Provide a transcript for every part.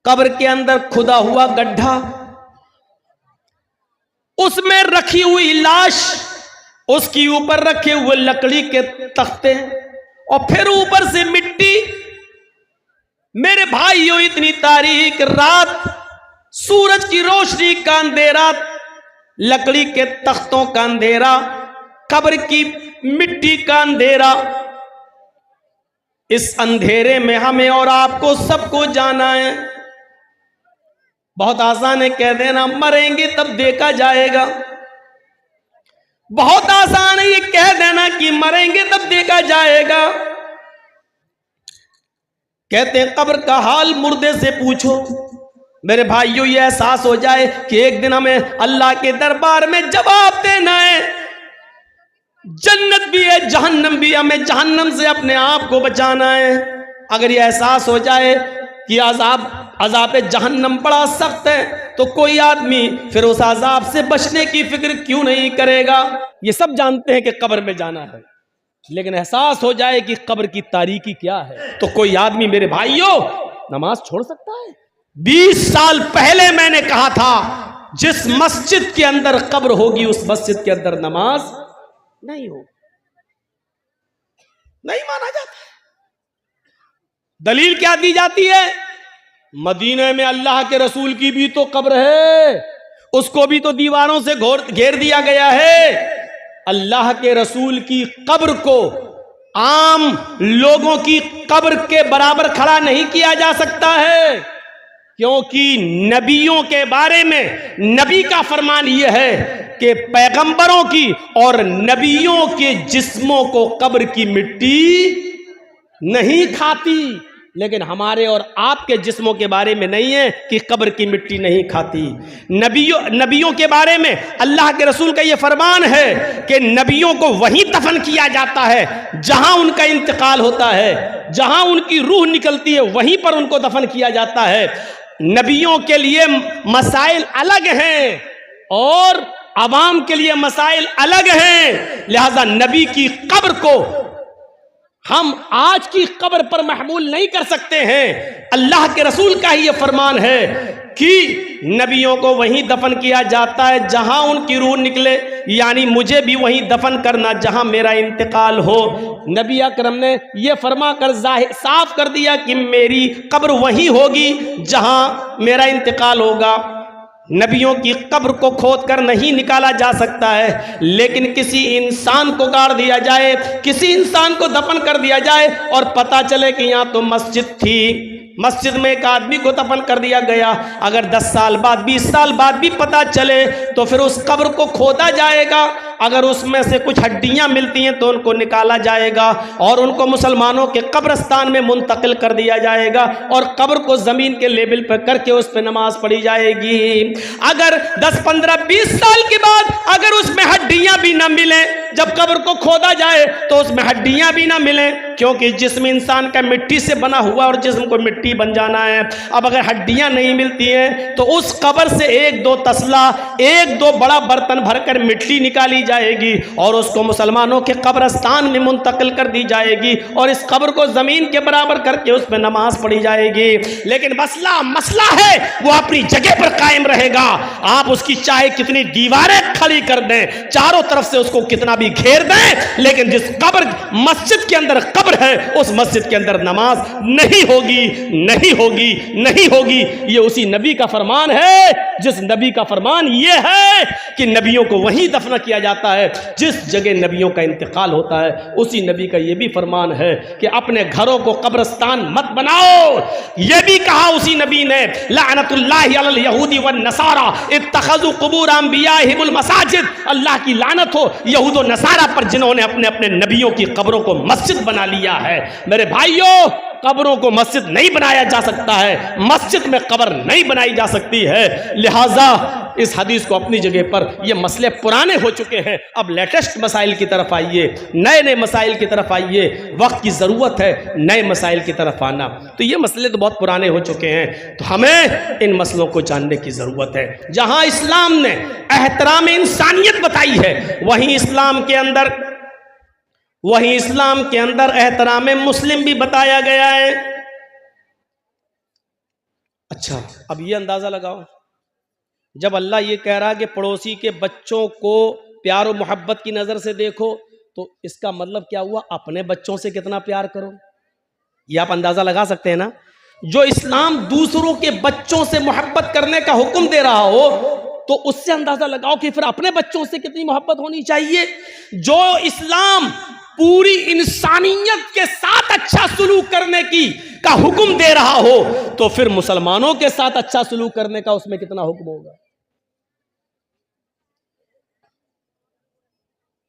कब्र के अंदर खुदा हुआ गड्ढा, उसमें रखी हुई लाश, उसके ऊपर रखे हुए लकड़ी के तख्ते और फिर ऊपर से मिट्टी। मेरे भाइयों, इतनी तारीक रात, सूरज की रोशनी का अंधेरा, लकड़ी के तख्तों का अंधेरा, कब्र की मिट्टी का अंधेरा, इस अंधेरे में हमें और आपको सबको जाना है। बहुत आसान है कह देना मरेंगे तब देखा जाएगा, बहुत आसान है ये कह देना कि मरेंगे तब देखा जाएगा। कहते हैं कब्र का हाल मुर्दे से पूछो। मेरे भाइयों, ये एहसास हो जाए कि एक दिन हमें अल्लाह के दरबार में जवाब देना है। जन्नत भी है, जहन्नम भी, हमें जहन्नम से अपने आप को बचाना है। अगर ये एहसास हो जाए कि अजाब जहन्नम बड़ा सख्त है, तो कोई आदमी फिर उस अजाब से बचने की फिक्र क्यों नहीं करेगा। ये सब जानते हैं कि कब्र में जाना है, लेकिन एहसास हो जाए कि कब्र की तारीकी क्या है, तो कोई आदमी मेरे भाइयों नमाज छोड़ सकता है। 20 साल पहले मैंने कहा था, जिस मस्जिद के अंदर कब्र होगी उस मस्जिद के अंदर नमाज नहीं होगी, नहीं माना जाता है। दलील क्या दी जाती है? मदीने में अल्लाह के रसूल की भी तो कब्र है, उसको भी तो दीवारों से घेर दिया गया है। अल्लाह के रसूल की कब्र को आम लोगों की कब्र के बराबर खड़ा नहीं किया जा सकता है, क्योंकि नबियों के बारे में नबी का फरमान यह है कि पैगंबरों की और नबियों के जिस्मों को कब्र की मिट्टी नहीं खाती। लेकिन हमारे और आपके जिस्मों के बारे में नहीं है कि कब्र की मिट्टी नहीं खाती। नबियों के बारे में अल्लाह के रसूल का यह फरमान है कि नबियों को वहीं दफन किया जाता है जहां उनका इंतकाल होता है, जहां उनकी रूह निकलती है वहीं पर उनको दफन किया जाता है। नबियों के लिए मसाइल अलग हैं और अवाम के लिए मसाइल अलग हैं, लिहाजा नबी की कब्र को हम आज की कब्र पर महमूल नहीं कर सकते हैं। अल्लाह के रसूल का ही यह फरमान है कि नबियों को वहीं दफन किया जाता है जहां उनकी रूह निकले, यानी मुझे भी वहीं दफन करना जहां मेरा इंतकाल हो। नबी अकरम ने यह फरमा कर साफ कर दिया कि मेरी कब्र वहीं होगी जहां मेरा इंतकाल होगा। नबियों की कब्र को खोद कर नहीं निकाला जा सकता है, लेकिन किसी इंसान को गाड़ दिया जाए, किसी इंसान को दफन कर दिया जाए और पता चले कि यहाँ तो मस्जिद थी, मस्जिद में एक आदमी को दफन कर दिया गया, अगर 10 साल बाद 20 साल बाद भी पता चले तो फिर उस कब्र को खोदा जाएगा। अगर उसमें से कुछ हड्डियां मिलती हैं तो उनको निकाला जाएगा और उनको मुसलमानों के कब्रस्तान में मुंतकिल कर दिया जाएगा और कब्र को जमीन के लेवल पर करके उस पर नमाज पढ़ी जाएगी। अगर 10, 15, 20 साल के बाद अगर उसमें हड्डियां भी ना मिले, जब कब्र को खोदा जाए तो उसमें हड्डियां भी ना मिले, क्योंकि जिस्म इंसान का मिट्टी से बना हुआ और जिस्म को मिट्टी बन जाना है। अब अगर हड्डियां नहीं मिलती हैं तो उस कब्र से 1-2 तसला, 1-2 बड़ा बर्तन भरकर मिट्टी निकाली जाएगी और उसको मुसलमानों के कब्रस्तान में मुंतकिल कर दी जाएगी और इस कब्र को जमीन के बराबर करके उस पर नमाज पढ़ी जाएगी। लेकिन मसला है वो अपनी जगह पर कायम रहेगा। आप उसकी चाहे कितनी दीवारें खड़ी कर दें, चारों तरफ से उसको कितना भी घेर दें, लेकिन जिस कब्र मस्जिद के अंदर कब्र है उस मस्जिद के अंदर नमाज नहीं होगी, नहीं होगी, नहीं होगी। ये उसी नबी का फरमान है जिस नबी का फरमान ये है कि नबियों को वहीं दफन किया जाता है जिस जगह नबियों का इंतकाल होता है। उसी नबी का यह भी फरमान है कि अपने घरों को कब्रस्तान मत बनाओ। यह भी कहा उसी नबी ने, लानतुल्लाहि अलल यहूदी वन नसारा इत्तखज़ु कुबूर अंबियाहिमुल मसाजिद। अल्लाह की लानत हो यहूद और नसारा पर जिन्होंने अपने अपने नबियों की कब्रों को मस्जिद बना लिया है। मेरे भाइयों, कब्रों को मस्जिद नहीं बनाया जा सकता है, मस्जिद में कब्र नहीं बनाई जा सकती है। लिहाजा इस हदीस को अपनी जगह पर, ये मसले पुराने हो चुके हैं, अब लेटेस्ट मसाइल की तरफ आइए, नए नए मसाइल की तरफ आइए। वक्त की ज़रूरत है नए मसाइल की तरफ आना। तो ये मसले तो बहुत पुराने हो चुके हैं, तो हमें इन मसलों को जानने की ज़रूरत है। जहाँ इस्लाम ने एहतराम इंसानियत बताई है, वहीं इस्लाम के अंदर एहतराम मुस्लिम भी बताया गया है। अच्छा, अब ये अंदाजा लगाओ, जब अल्लाह ये कह रहा है कि पड़ोसी के बच्चों को प्यार और मोहब्बत की नजर से देखो, तो इसका मतलब क्या हुआ? अपने बच्चों से कितना प्यार करो। ये आप अंदाजा लगा सकते हैं ना। जो इस्लाम दूसरों के बच्चों से मोहब्बत करने का हुक्म दे रहा हो, तो उससे अंदाजा लगाओ कि फिर अपने बच्चों से कितनी मोहब्बत होनी चाहिए। जो इस्लाम पूरी इंसानियत के साथ अच्छा सलूक करने का हुक्म दे रहा हो, तो फिर मुसलमानों के साथ अच्छा सलूक करने का उसमें कितना हुक्म होगा।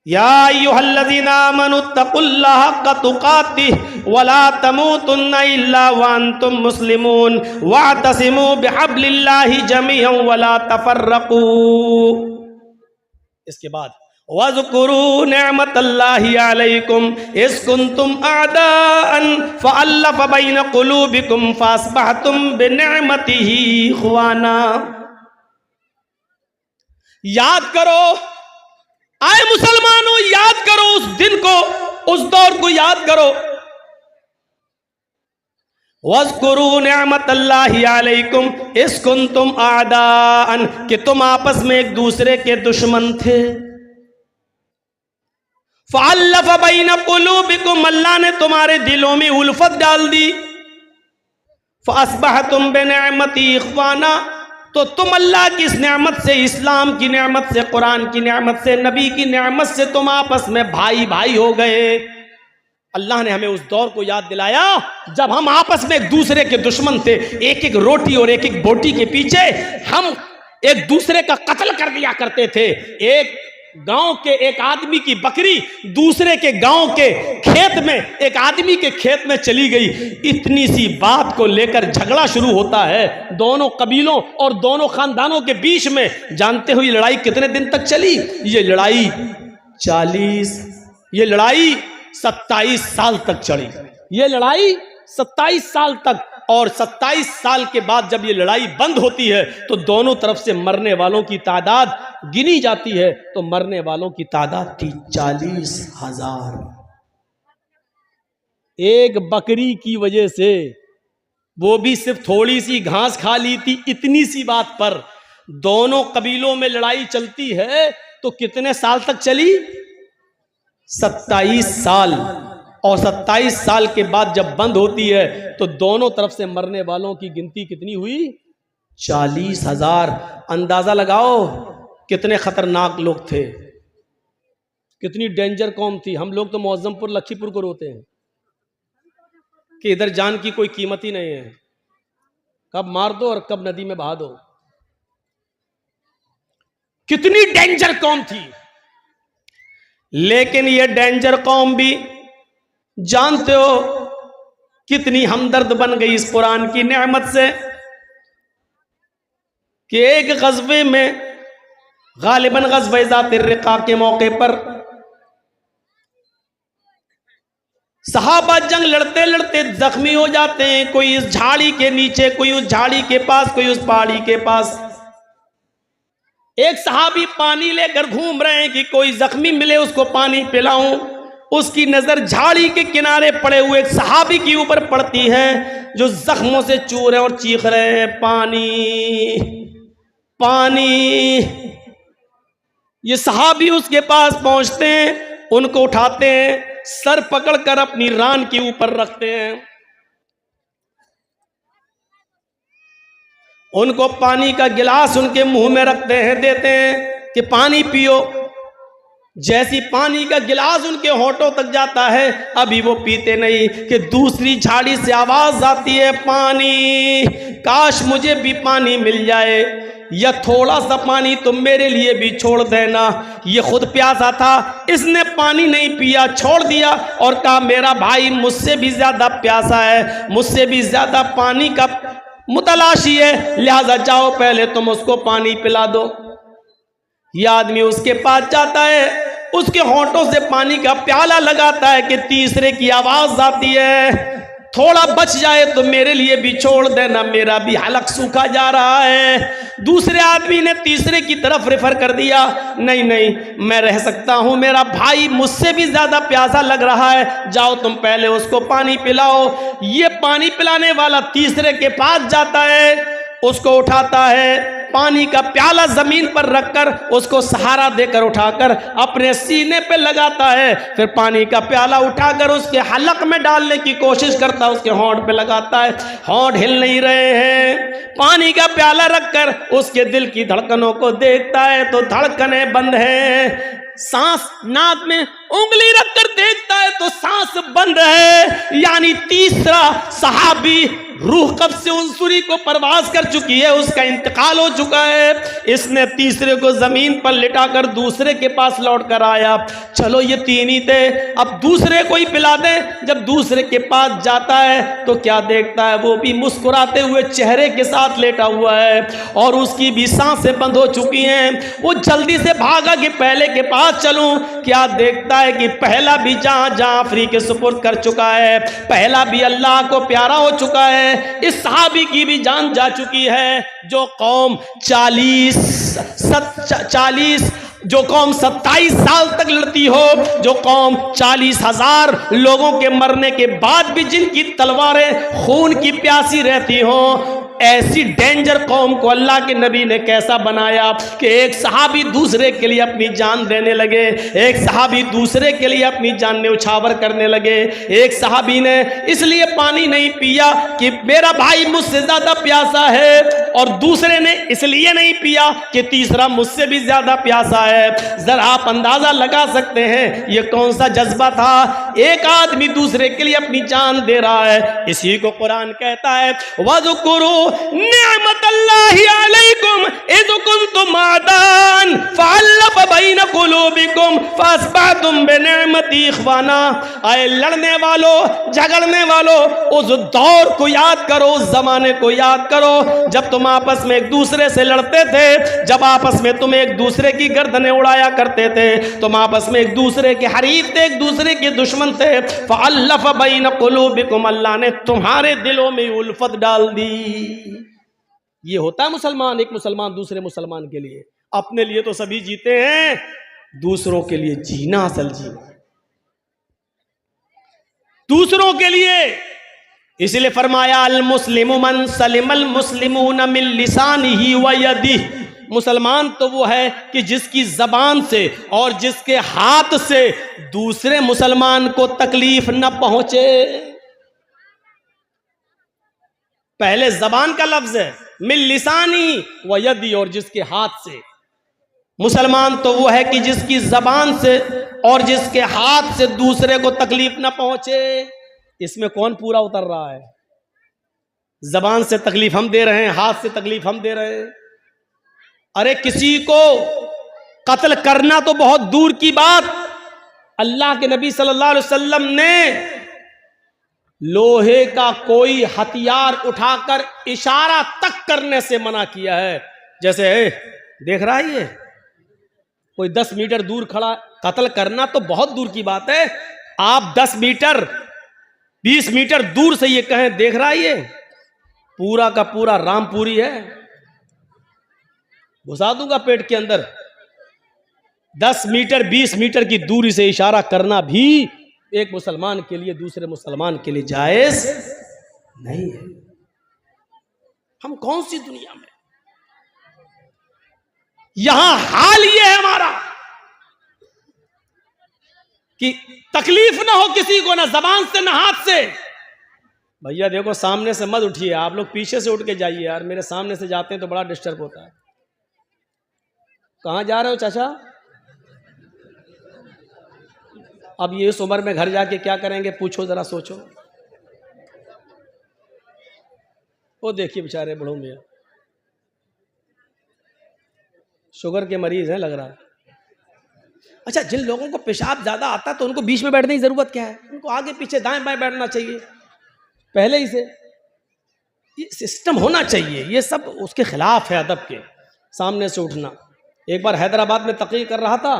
या अय्युहल्लज़ीना आमनुत्तकुल्लाह हक़्क़ तुक़ातिह वला तमूतुन्ना इल्ला व अंतुम मुस्लिमून वअतसिमू बिहब्लिल्लाहि जमीअन वला तफर्रक़ू। इसके बाद वज़कुरू निअमतल्लाहि अलैकुम इज़ कुंतुम अअदाअन फ़अल्लफ़ बैन क़ुलूबिकुम फ़अस्बहतुम बिनिअमतिही इख़वाना। याद करो, आए मुसलमानों, याद करो उस दिन को, उस दौर को याद करो। वज़कुरू निअमतल्लाहि अलैकुम इज़ कुंतुम अअदाअन, कि तुम आपस में एक दूसरे के दुश्मन थे। फ़अल्लफ़ बैन क़ुलूबिकुम, अल्लाह ने तुम्हारे दिलों में उल्फत डाल दी। फ़अस्बहतुम बिनिअमती इख़वाना, तो तुम अल्लाह की इस नेमत से, इस्लाम की नेमत से, कुरान की नेमत से, नबी की नेमत से तुम आपस में भाई भाई हो गए। अल्लाह ने हमें उस दौर को याद दिलाया जब हम आपस में एक दूसरे के दुश्मन थे। एक एक रोटी और एक एक बोटी के पीछे हम एक दूसरे का कत्ल कर दिया करते थे। एक गांव के एक आदमी की बकरी दूसरे के गांव के खेत में, एक आदमी के खेत में चली गई, इतनी सी बात को लेकर झगड़ा शुरू होता है दोनों कबीलों और दोनों खानदानों के बीच में। जानते हो ये लड़ाई कितने दिन तक चली? ये लड़ाई 27 साल तक चली। ये लड़ाई 27 साल तक, और 27 साल के बाद जब ये लड़ाई बंद होती है तो दोनों तरफ से मरने वालों की तादाद गिनी जाती है, तो मरने वालों की तादाद थी 40,000। एक बकरी की वजह से, वो भी सिर्फ थोड़ी सी घास खा ली थी, इतनी सी बात पर दोनों कबीलों में लड़ाई चलती है। तो कितने साल तक चली? 27 साल। और 27 साल के बाद जब बंद होती है तो दोनों तरफ से मरने वालों की गिनती कितनी हुई? 40,000। अंदाजा लगाओ कितने खतरनाक लोग थे, कितनी डेंजर कौम थी। हम लोग तो मौजमपुर लखीपुर को रोते हैं कि इधर जान की कोई कीमत ही नहीं है, कब मार दो और कब नदी में बहा दो। कितनी डेंजर कौम थी। लेकिन ये डेंजर कौम भी जानते हो कितनी हमदर्द बन गई इस कुरान की नेमत से, कि एक गज़वे में, गालिबन गज़वे ज़ातिर रिक़ा के मौके पर सहाबा जंग लड़ते लड़ते जख्मी हो जाते हैं। कोई इस झाड़ी के नीचे, कोई उस झाड़ी के पास, कोई उस पहाड़ी के पास। एक सहाबी पानी लेकर घूम रहे हैं कि कोई जख्मी मिले उसको पानी पिलाऊं। उसकी नजर झाड़ी के किनारे पड़े हुए एक सहाबी के ऊपर पड़ती है जो जख्मों से चू रहे और चीख रहे हैं, पानी पानी। ये सहाबी उसके पास पहुंचते हैं, उनको उठाते हैं, सर पकड़कर अपनी रान के ऊपर रखते हैं, उनको पानी का गिलास उनके मुंह में रखते हैं, देते हैं कि पानी पियो। जैसी पानी का गिलास उनके होठों तक जाता है, अभी वो पीते नहीं कि दूसरी झाड़ी से आवाज आती है, पानी, काश मुझे भी पानी मिल जाए, या थोड़ा सा पानी तुम मेरे लिए भी छोड़ देना। ये खुद प्यासा था, इसने पानी नहीं पिया, छोड़ दिया और कहा मेरा भाई मुझसे भी ज्यादा प्यासा है, मुझसे भी ज्यादा पानी का मुतलाशी है, लिहाजा जाओ पहले तुम उसको पानी पिला दो। यह आदमी उसके पास जाता है, उसके होंठों से पानी का प्याला लगाता है कि तीसरे की आवाज आती है, थोड़ा बच जाए तो मेरे लिए भी छोड़ देना, मेरा भी हलक सूखा जा रहा है। दूसरे आदमी ने तीसरे की तरफ रेफर कर दिया, नहीं नहीं मैं रह सकता हूं, मेरा भाई मुझसे भी ज्यादा प्यासा लग रहा है, जाओ तुम पहले उसको पानी पिलाओ। ये पानी पिलाने वाला तीसरे के पास जाता है, उसको उठाता है, पानी का प्याला जमीन पर रखकर उसको सहारा देकर उठाकर अपने सीने पे लगाता है, फिर पानी का प्याला उठाकर उसके हलक में डालने की कोशिश करता है, उसके होंठ पे लगाता है, होंठ हिल नहीं रहे हैं। पानी का प्याला रखकर उसके दिल की धड़कनों को देखता है तो धड़कनें बंद है। सांस नाक में उंगली रखकर देखता है तो सांस बंद है। यानी तीसरा सहाबी रूह कब्ज से उनसुरी को परवाज कर चुकी है, उसका इंतकाल हो चुका है। इसने तीसरे को जमीन पर लिटाकर दूसरे के पास लौट कर आया। चलो ये तीन ही थे, अब दूसरे को ही पिला दे। जब दूसरे के पास जाता है तो क्या देखता है, वो भी मुस्कुराते हुए चेहरे के साथ लेटा हुआ है और उसकी भी सांसें बंद हो चुकी हैं। वो जल्दी से भागा कि पहले के पास चलूं। क्या देखता है कि पहला भी जहां आफरी के सुपुर्द कर चुका है, पहला भी अल्लाह को प्यारा हो चुका है। इस सहाबी की भी जान जा चुकी है। जो कौम 40 जो कौम 27 साल तक लड़ती हो, जो कौम 40,000 लोगों के मरने के बाद भी जिनकी तलवारें खून की प्यासी रहती हो, ऐसी डेंजर कौम को अल्लाह के नबी ने कैसा बनाया कि एक सहाबी दूसरे के लिए अपनी जान देने लगे, एक सहाबी दूसरे के लिए अपनी जान न्यौछावर करने लगे। एक सहाबी ने इसलिए पानी नहीं पिया कि मेरा भाई मुझसे ज्यादा प्यासा है, और दूसरे ने इसलिए नहीं पिया कि तीसरा मुझसे भी ज्यादा प्यासा है। जरा आप अंदाजा लगा सकते हैं ये कौन सा जज्बा था। एक आदमी दूसरे के लिए अपनी जान दे रहा है। इसी को कुरान कहता है, वज़कुरू निअमतल्लाहि अलैकुम इज़ कुंतुम आदान फ़अल्लफ़ बैन क़ुलूबिकुम फ़अस्बहतुम बिनिअमति इख़वाना। आए लड़ने वालों, झगड़ने वालों, उस दौर को याद करो, उस जमाने को याद करो जब तुम आपस में एक दूसरे से लड़ते थे, जब आपस में तुम एक दूसरे की गर्दनें उड़ाया करते थे, तुम आपस में एक दूसरे के हरीफ थे, एक दूसरे के दुश्मन थे। फ़अल्लफ़ बैन क़ुलूबिकुम, अल्लाह ने तुम्हारे दिलों में उल्फत डाल दी। ये होता है मुसलमान, एक मुसलमान दूसरे मुसलमान के लिए। अपने लिए तो सभी जीते हैं, दूसरों के लिए जीना असल जीना, दूसरों के लिए। इसलिए फरमाया अल मुस्लिमु मन सलिमल मुस्लिमून मिन लिसानिही व यदिही। मुसलमान तो वो है कि जिसकी जबान से और जिसके हाथ से दूसरे मुसलमान को तकलीफ न पहुंचे। पहले जबान का लफ्ज है, मिन लिसानी व यदी, और जिसके हाथ से। मुसलमान तो वो है कि जिसकी जबान से और जिसके हाथ से दूसरे को तकलीफ ना पहुंचे। इसमें कौन पूरा उतर रहा है? जबान से तकलीफ हम दे रहे हैं, हाथ से तकलीफ हम दे रहे हैं। अरे किसी को कत्ल करना तो बहुत दूर की बात, अल्लाह के नबी सल्लल्लाहु अलैहि वसल्लम ने लोहे का कोई हथियार उठाकर इशारा तक करने से मना किया है। जैसे देख रहा है ये कोई 10 मीटर दूर खड़ा, कत्ल करना तो बहुत दूर की बात है। आप 10 मीटर 20 मीटर दूर से ये कहें देख रहा है ये पूरा का पूरा रामपुरी है, घुसा दूंगा पेट के अंदर। 10 मीटर 20 मीटर की दूरी से इशारा करना भी एक मुसलमान के लिए दूसरे मुसलमान के लिए जायज नहीं है। हम कौन सी दुनिया में? यहां हाल ये है हमारा कि तकलीफ ना हो किसी को, ना जबान से ना हाथ से। भैया देखो सामने से मत उठिए, आप लोग पीछे से उठ के जाइए यार, मेरे सामने से जाते हैं तो बड़ा डिस्टर्ब होता है। कहां जा रहे हो चाचा? अब ये इस उम्र में घर जाके क्या करेंगे, पूछो जरा, सोचो। वो देखिए बेचारे बूढ़ों मियां, शुगर के मरीज हैं लग रहा है। अच्छा, जिन लोगों को पेशाब ज्यादा आता है तो उनको बीच में बैठने की जरूरत क्या है? उनको आगे पीछे दाएं बाएं बैठना चाहिए पहले ही से। ये सिस्टम होना चाहिए, ये सब उसके खिलाफ है अदब के। सामने से उठना। एक बार हैदराबाद में तकरीर कर रहा था,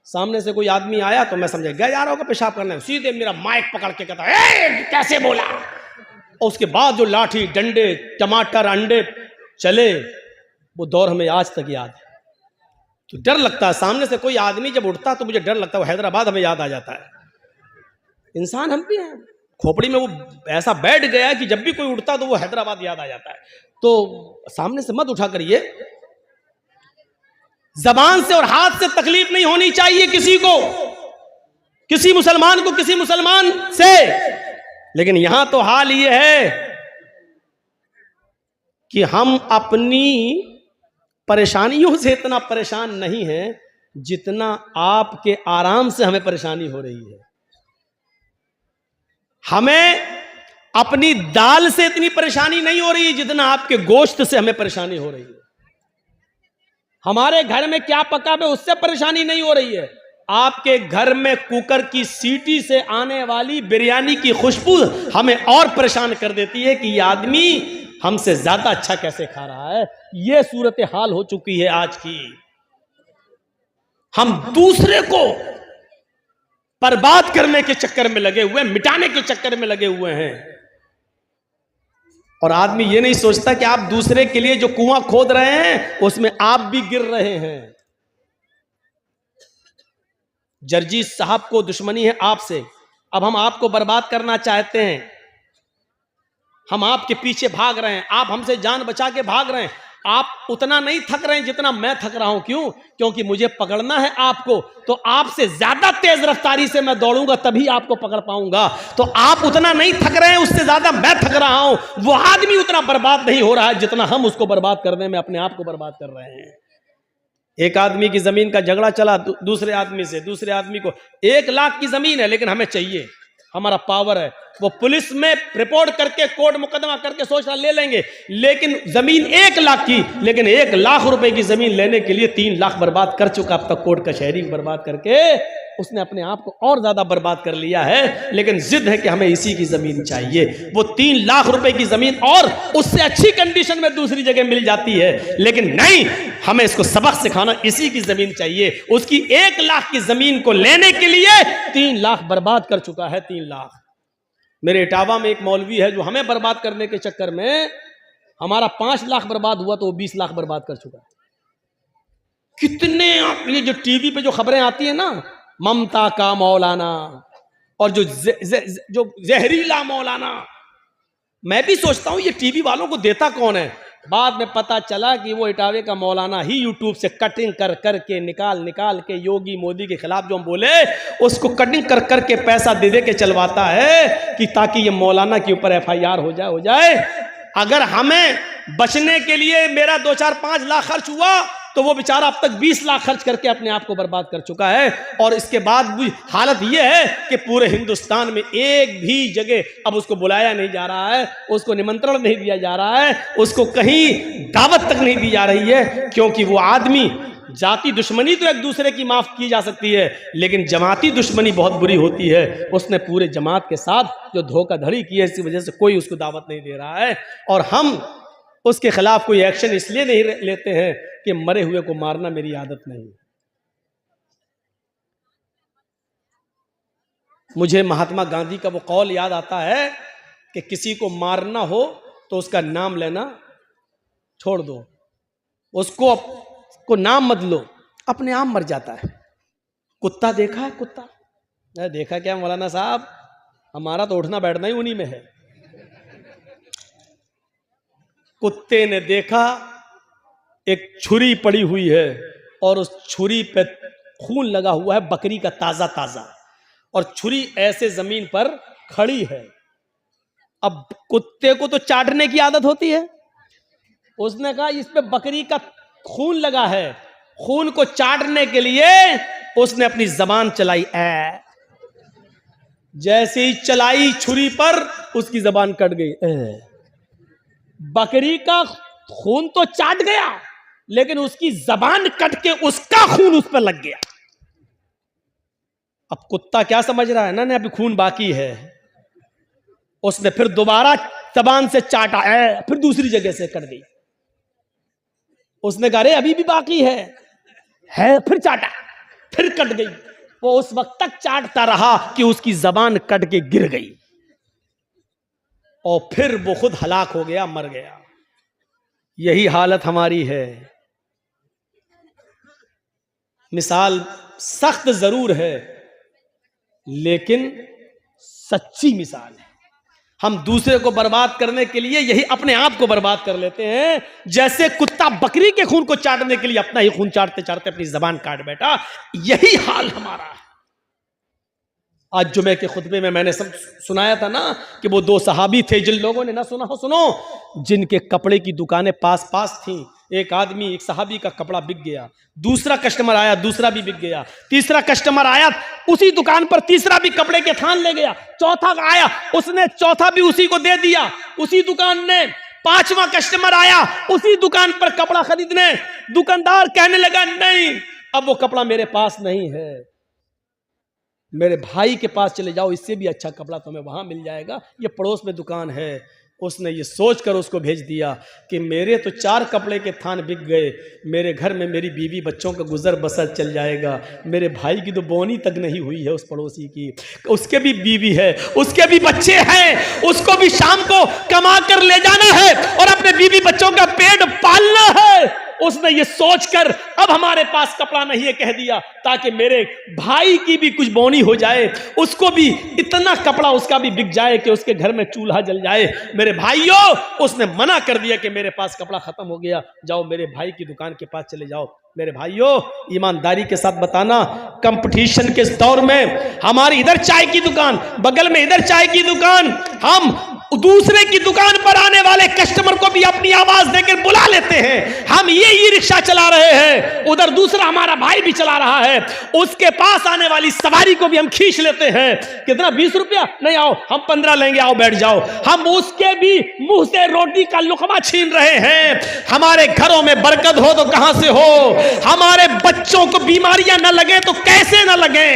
सामने से कोई आदमी आया तो मैं समझा गया जा रहा होगा पेशाब करना है, सीधे मेरा माइक पकड़ के कहता है कैसे बोला। और उसके बाद जो लाठी डंडे टमाटर अंडे चले, वो दौर हमें आज तक याद है। तो डर लगता है, सामने से कोई आदमी जब उठता है तो मुझे डर लगता है। वो हैदराबाद हमें याद आ जाता है। इंसान हम भी हैं, खोपड़ी में वो ऐसा बैठ गया है कि जब भी कोई उठता है तो वो हैदराबाद याद आ जाता है। तो सामने से मत उठा करिए। जबान से और हाथ से तकलीफ नहीं होनी चाहिए किसी को, किसी मुसलमान को किसी मुसलमान से। लेकिन यहां तो हाल यह है कि हम अपनी परेशानियों से इतना परेशान नहीं हैं जितना आपके आराम से हमें परेशानी हो रही है। हमें अपनी दाल से इतनी परेशानी नहीं हो रही जितना आपके गोश्त से हमें परेशानी हो रही है। हमारे घर में क्या पका है उससे परेशानी नहीं हो रही है, आपके घर में कुकर की सीटी से आने वाली बिरयानी की खुशबू हमें और परेशान कर देती है कि यह आदमी हमसे ज्यादा अच्छा कैसे खा रहा है। यह सूरत हाल हो चुकी है आज की। हम दूसरे को बर्बाद करने के चक्कर में लगे हुए, मिटाने के चक्कर में लगे हुए हैं। और आदमी ये नहीं सोचता कि आप दूसरे के लिए जो कुआं खोद रहे हैं उसमें आप भी गिर रहे हैं। जर्जीस साहब को दुश्मनी है आपसे, अब हम आपको बर्बाद करना चाहते हैं, हम आपके पीछे भाग रहे हैं, आप हमसे जान बचा के भाग रहे हैं। आप उतना नहीं थक रहे हैं जितना मैं थक रहा हूं। क्यों? क्योंकि मुझे पकड़ना है आपको, तो आपसे ज्यादा तेज रफ्तारी से मैं दौड़ूंगा तभी आपको पकड़ पाऊंगा। तो आप उतना नहीं थक रहे हैं, उससे ज्यादा मैं थक रहा हूं। वो आदमी उतना बर्बाद नहीं हो रहा है जितना हम उसको बर्बाद करने में अपने आप को बर्बाद कर रहे हैं। एक आदमी की जमीन का झगड़ा चला दूसरे आदमी से, दूसरे आदमी को 1 लाख की जमीन है लेकिन हमें चाहिए, हमारा पावर है। वो पुलिस में रिपोर्ट करके कोर्ट मुकदमा करके सोच रहा ले लेंगे, लेकिन जमीन 1 लाख की, लेकिन 1 लाख रुपए की जमीन लेने के लिए 3 लाख बर्बाद कर चुका अब तक कोर्ट कचहरी बर्बाद करके। उसने अपने आप को और ज्यादा बर्बाद कर लिया है, लेकिन जिद है कि हमें इसी की जमीन चाहिए। वो 3 लाख रुपए की जमीन और उससे अच्छी कंडीशन में दूसरी जगह मिल जाती है, लेकिन नहीं, हमें इसको सबक सिखाना, इसी की जमीन चाहिए। उसकी 1 लाख की जमीन को लेने के लिए 3 लाख बर्बाद कर चुका है। 3 लाख। मेरे इटावा में एक मौलवी है जो हमें बर्बाद करने के चक्कर में हमारा 5 लाख बर्बाद हुआ तो वो 20 लाख बर्बाद कर चुका है। कितने ये जो टीवी पे जो खबरें आती है ना, ममता का मौलाना और जो जहरीला मौलाना, मैं भी सोचता हूं ये टीवी वालों को देता कौन है। बाद में पता चला कि वो इटावे का मौलाना ही यूट्यूब से कटिंग कर करके निकाल के योगी मोदी के खिलाफ जो हम बोले उसको कटिंग कर करके पैसा दे के चलवाता है कि ताकि ये मौलाना के ऊपर FIR हो जाए। अगर हमें बचने के लिए मेरा 2, 4, 5 लाख खर्च हुआ तो वो बेचारा अब तक 20 लाख खर्च करके अपने आप को बर्बाद कर चुका है। और इसके बाद भी हालत ये है कि पूरे हिंदुस्तान में एक भी जगह अब उसको बुलाया नहीं जा रहा है, उसको निमंत्रण नहीं दिया जा रहा है, उसको कहीं दावत तक नहीं दी जा रही है, क्योंकि वो आदमी, जाति दुश्मनी तो एक दूसरे की माफ की जा सकती है, लेकिन जमाती दुश्मनी बहुत बुरी होती है। उसने पूरे जमात के साथ जो धोखाधड़ी की है, इसी वजह से कोई उसको दावत नहीं दे रहा है। और हम उसके खिलाफ कोई एक्शन इसलिए नहीं लेते हैं कि मरे हुए को मारना मेरी आदत नहीं। मुझे महात्मा गांधी का वो कौल याद आता है कि किसी को मारना हो तो उसका नाम लेना छोड़ दो, उसको नाम मत लो, अपने आप मर जाता है। कुत्ता देखा है? कुत्ता देखा क्या मौलाना साहब? हमारा तो उठना बैठना ही उन्हीं में है। कुत्ते ने देखा एक छुरी पड़ी हुई है और उस छुरी पे खून लगा हुआ है बकरी का ताजा ताजा, और छुरी ऐसे जमीन पर खड़ी है। अब कुत्ते को तो चाटने की आदत होती है, उसने कहा इस पे बकरी का खून लगा है, खून को चाटने के लिए उसने अपनी जबान चलाई। जैसे ही चलाई छुरी पर उसकी जबान कट गई। बकरी का खून तो चाट गया, लेकिन उसकी जबान कट के उसका खून उस पर लग गया। अब कुत्ता क्या समझ रहा है ना, अभी खून बाकी है। उसने फिर दोबारा जबान से चाटा, फिर दूसरी जगह से कट गई। उसने कहा अरे अभी भी बाकी है, फिर चाटा, फिर कट गई। वो उस वक्त तक चाटता रहा कि उसकी जबान कट के गिर गई, और फिर वो खुद हलाक हो गया, मर गया। यही हालत हमारी है। मिसाल सख्त जरूर है, लेकिन सच्ची मिसाल है। हम दूसरे को बर्बाद करने के लिए यही अपने आप को बर्बाद कर लेते हैं, जैसे कुत्ता बकरी के खून को चाटने के लिए अपना ही खून चाटते चाटते अपनी जबान काट बैठा। यही हाल हमारा है। आज जुमे के खुतबे में मैंने सब सुनाया था ना कि वो दो सहाबी थे, जिन लोगों ने ना सुना हो सुनो, जिनके कपड़े की दुकानें पास पास थी। एक आदमी, एक सहाबी का कपड़ा बिक गया, दूसरा कस्टमर आया, दूसरा भी बिक गया, तीसरा कस्टमर आया, उसी दुकान पर तीसरा भी कपड़े के थान ले गया, चौथा आया, उसने चौथा भी उसी को दे दिया, उसी दुकान ने। पांचवा कस्टमर आया उसी दुकान पर कपड़ा खरीदने, दुकानदार कहने लगा नहीं, अब वो कपड़ा मेरे पास नहीं है, मेरे भाई के पास चले जाओ, इससे भी अच्छा कपड़ा तुम्हें वहां मिल जाएगा, ये पड़ोस में दुकान है। उसने ये सोचकर उसको भेज दिया कि मेरे तो 4 कपड़े के थान बिक गए, मेरे घर में मेरी बीवी बच्चों का गुजर बसर चल जाएगा, मेरे भाई की तो बोनी तक नहीं हुई है उस पड़ोसी की, उसके भी बीवी है, उसके भी बच्चे हैं, उसको भी शाम को कमा कर ले जाना है और अपने बीवी बच्चों का पेट पालना है। उसने ये सोचकर अब हमारे पास कपड़ा नहीं है कह दिया, ताकि मेरे भाई की भी कुछ बोनी हो जाए, उसको भी इतना कपड़ा उसका भी बिक जाए कि उसके घर में चूल्हा जल जाए। मेरे भाइयों, उसने मना कर दिया कि मेरे पास कपड़ा खत्म हो गया, जाओ मेरे भाई की दुकान के पास चले जाओ। मेरे भाइयों, ईमानदारी के साथ बताना, कंपटीशन के दौर में हमारी इधर चाय की दुकान, बगल में इधर चाय की दुकान, हम दूसरे की दुकान पर आने वाले कस्टमर को भी अपनी आवाज देकर बुला लेते हैं। हम ये ई रिक्शा चला रहे हैं, उधर दूसरा हमारा भाई भी चला रहा है, उसके पास आने वाली सवारी को भी हम खींच लेते हैं। कितना? 20 रुपया? नहीं, आओ हम 15 लेंगे, आओ बैठ जाओ। हम उसके भी मुंह से रोटी का लुकमा छीन रहे हैं। हमारे घरों में बरकत हो तो कहां से हो, हमारे बच्चों को बीमारियां न लगे तो कैसे न लगे,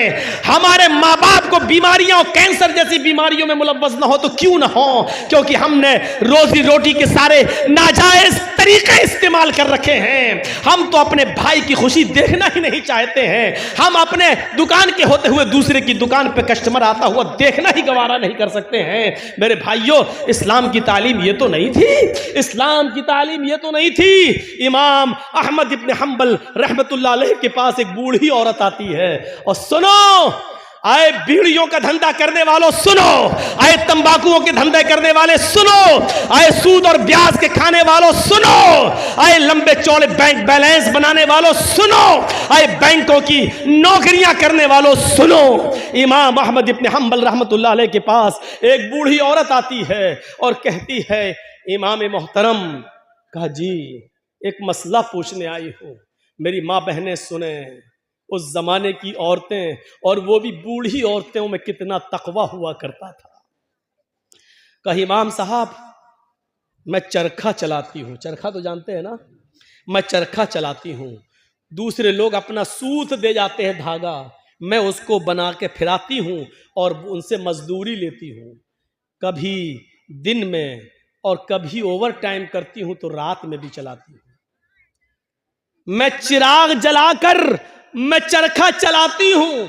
हमारे माँ बाप को बीमारियां और कैंसर जैसी बीमारियों में मुलव्वस न हो तो क्यों न हो, क्योंकि हमने रोजी रोटी के सारे नाजायज तरीके इस्तेमाल कर रखे हैं। हम तो अपने भाई की खुशी देखना ही नहीं चाहते हैं, हम अपने दुकान के होते हुए दूसरे की दुकान पे कस्टमर आता हुआ देखना ही गवारा नहीं कर सकते हैं। मेरे भाइयों, इस्लाम की तालीम ये तो नहीं थी, इस्लाम की तालीम ये तो नहीं थी। इमाम अहमद इब्न हंबल रहमतुल्लाह अलैह के पास एक बूढ़ी औरत आती है और सुनो, आए बीड़ियों का धंधा करने वालों सुनो, आए तंबाकुओं के धंधे करने वाले सुनो, आए सूद और ब्याज के खाने वालों सुनो, आए लंबे चौड़े बैंक बैलेंस बनाने वालों सुनो, आए बैंकों की नौकरियां करने वालों सुनो। इमाम अहमद इब्न हंबल रहमतुल्लाह अलैह के पास एक बूढ़ी औरत आती है और कहती है, इमाम मोहतरम, कहा जी एक मसला पूछने आई हूं, मेरी माँ बहनें सुने, उस जमाने की औरतें और वो भी बूढ़ी औरतों में कितना तकवा हुआ करता था। कहा इमाम साहब, मैं चरखा चलाती हूँ, चरखा तो जानते हैं ना, मैं चरखा चलाती हूँ, दूसरे लोग अपना सूत दे जाते हैं धागा, मैं उसको बना के फिराती हूँ और उनसे मजदूरी लेती हूँ, कभी दिन में और कभी ओवर टाइम करती हूँ तो रात में भी चलाती हूँ। मैं चिराग जलाकर मैं चरखा चलाती हूं,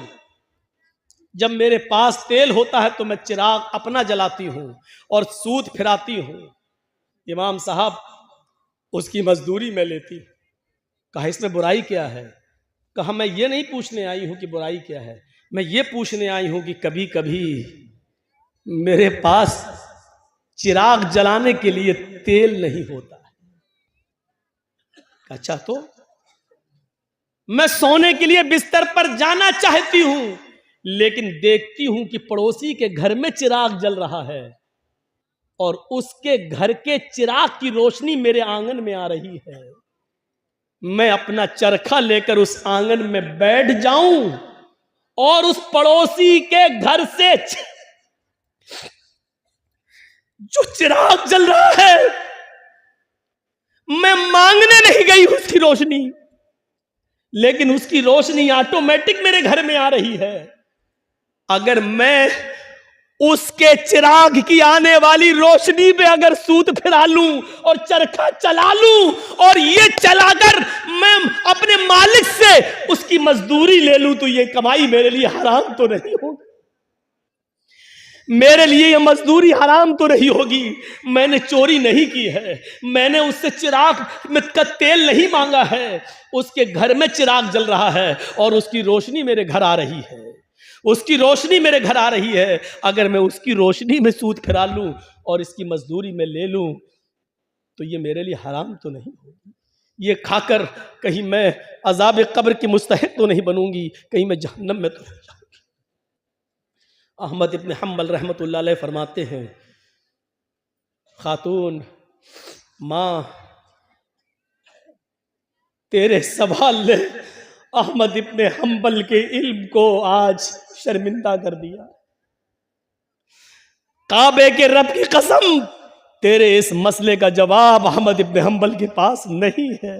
जब मेरे पास तेल होता है तो मैं चिराग अपना जलाती हूं और सूत फिराती हूं। इमाम साहब, उसकी मजदूरी मैं लेती हूं। कहा इसमें बुराई क्या है? कहा मैं ये नहीं पूछने आई हूं कि बुराई क्या है, मैं ये पूछने आई हूं कि कभी कभी मेरे पास चिराग जलाने के लिए तेल नहीं होता। अच्छा, तो मैं सोने के लिए बिस्तर पर जाना चाहती हूं, लेकिन देखती हूं कि पड़ोसी के घर में चिराग जल रहा है और उसके घर के चिराग की रोशनी मेरे आंगन में आ रही है। मैं अपना चरखा लेकर उस आंगन में बैठ जाऊं और उस पड़ोसी के घर से जो चिराग जल रहा है, मैं मांगने नहीं गई उसकी रोशनी, लेकिन उसकी रोशनी ऑटोमेटिक मेरे घर में आ रही है। अगर मैं उसके चिराग की आने वाली रोशनी में अगर सूत फिरा लूं और चरखा चला लूं और ये चलाकर मैं अपने मालिक से उसकी मजदूरी ले लूं, तो ये कमाई मेरे लिए हराम तो नहीं होगी, मेरे लिए ये मजदूरी हराम तो नहीं होगी। मैंने चोरी नहीं की है, मैंने उससे चिराग में का तेल नहीं मांगा है, उसके घर में चिराग जल रहा है और उसकी रोशनी मेरे घर आ रही है। उसकी रोशनी मेरे घर आ रही है, अगर मैं उसकी रोशनी में सूद फिरा लूं और इसकी मजदूरी में ले लूं तो ये मेरे लिए हराम तो नहीं होगी। ये खाकर कहीं मैं अजाब कब्र की मुस्तहिक तो नहीं बनूंगी, कहीं मैं जहन्नम में तो नहीं जाऊंगी। अहमद इब्न हम्बल रहमतुल्लाह अलैह फरमाते हैं, खातून माँ तेरे सवाल ने अहमद इब्न हम्बल के इल्म को आज शर्मिंदा कर दिया। काबे के रब की कसम, तेरे इस मसले का जवाब अहमद इब्न हम्बल के पास नहीं है।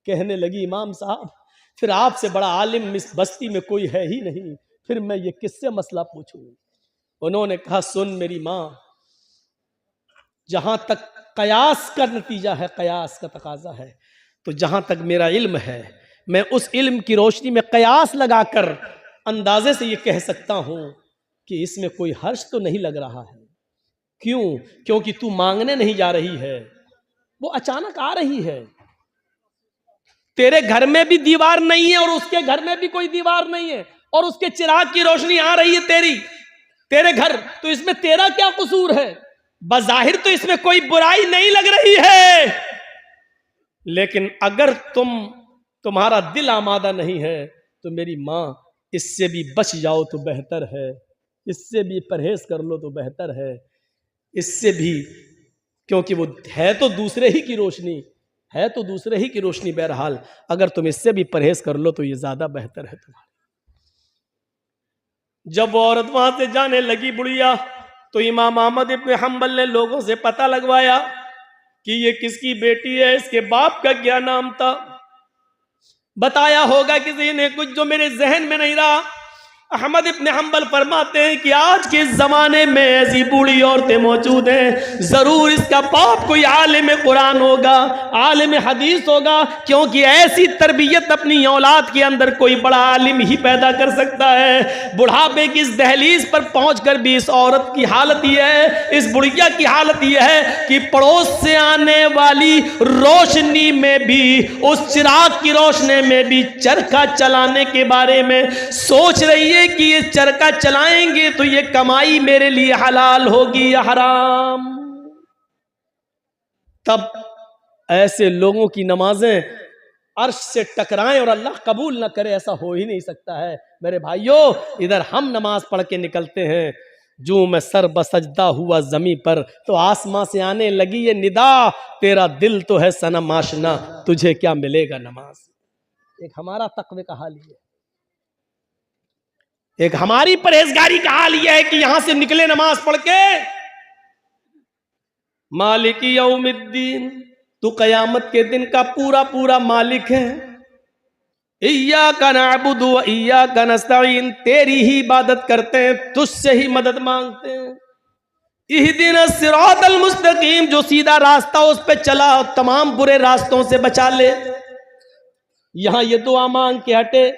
कहने लगी, इमाम साहब फिर आपसे बड़ा आलिम इस बस्ती में कोई है ही नहीं, फिर मैं ये किससे मसला पूछूं। उन्होंने कहा, सुन मेरी माँ, जहां तक कयास का नतीजा है, कयास का तकाजा है, तो जहां तक मेरा इल्म है मैं उस इल्म की रोशनी में कयास लगाकर अंदाजे से ये कह सकता हूं कि इसमें कोई हर्ष तो नहीं लग रहा है। क्यों? क्योंकि तू मांगने नहीं जा रही है, वो अचानक आ रही है। तेरे घर में भी दीवार नहीं है और उसके घर में भी कोई दीवार नहीं है, और उसके चिराग की रोशनी आ रही है तेरे घर, तो इसमें तेरा क्या कसूर है? बज़ाहिर तो इसमें कोई बुराई नहीं लग रही है, लेकिन अगर तुम्हारा दिल आमादा नहीं है तो मेरी माँ इससे भी बच जाओ तो बेहतर है, इससे भी परहेज कर लो तो बेहतर है, इससे भी, क्योंकि वो है तो दूसरे ही की रोशनी, है तो दूसरे ही की रोशनी। बहरहाल अगर तुम इससे भी परहेज कर लो तो ये ज्यादा बेहतर है तुम्हारा। जब वो औरत वहां से जाने लगी बुढ़िया, तो इमाम अहमद इब्न हम्बल ने लोगों से पता लगवाया कि ये किसकी बेटी है, इसके बाप का क्या नाम था। बताया होगा किसी ने कुछ जो मेरे जहन में नहीं रहा। अहमद इब्न हम्बल फरमाते हैं कि आज के ज़माने में ऐसी बूढ़ी औरतें मौजूद हैं, ज़रूर इसका बाप कोई आलिम कुरान होगा, आलिम हदीस होगा, क्योंकि ऐसी तरबियत अपनी औलाद के अंदर कोई बड़ा आलिम ही पैदा कर सकता है। बुढ़ापे की इस दहलीज पर पहुंचकर भी इस औरत की हालत यह है, इस बुढ़िया की हालत यह है कि पड़ोस से आने वाली रोशनी में भी, उस चिराग की रोशनी में भी चरखा चलाने के बारे में सोच रही है कि ये चरखा चलाएंगे तो ये कमाई मेरे लिए हलाल होगी या हराम। तब ऐसे लोगों की नमाजें अर्श से टकराएं और अल्लाह कबूल ना करे, ऐसा हो ही नहीं सकता है। मेरे भाइयों, इधर हम नमाज पढ़ के निकलते हैं, जो मैं सर बसजदा हुआ जमी पर, तो आसमां से आने लगी ये निदा, तेरा दिल तो है सनम आशना, तुझे क्या मिलेगा नमाज। एक हमारा तकवे का हाल ये है, एक हमारी परहेजगारी का हाल यह है कि यहां से निकले नमाज पढ़ के, मालिक यौमिद्दीन, तू कयामत के दिन का पूरा पूरा मालिक है। इय्याका नअबुदु व इय्याका नस्तईन, तेरी ही इबादत करते हैं, तुझसे ही मदद मांगते हैं। इहदिनस सिरातल मुस्तकीम, जो सीधा रास्ता उस पे चला, तमाम बुरे रास्तों से बचा ले। यहां ये दुआ मांग के हटे,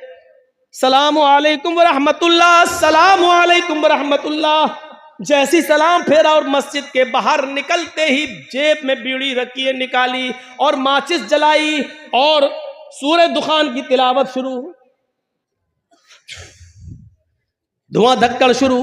सलामु अलैकुम व रहमतुल्लाह, सलामु अलैकुम व रहमतुल्लाह, जैसी सलाम फेरा और मस्जिद के बाहर निकलते ही जेब में बीड़ी रखी है, निकाली और माचिस जलाई और सूरह दुखान की तिलावत शुरू, धुआं धक्कड़ शुरू।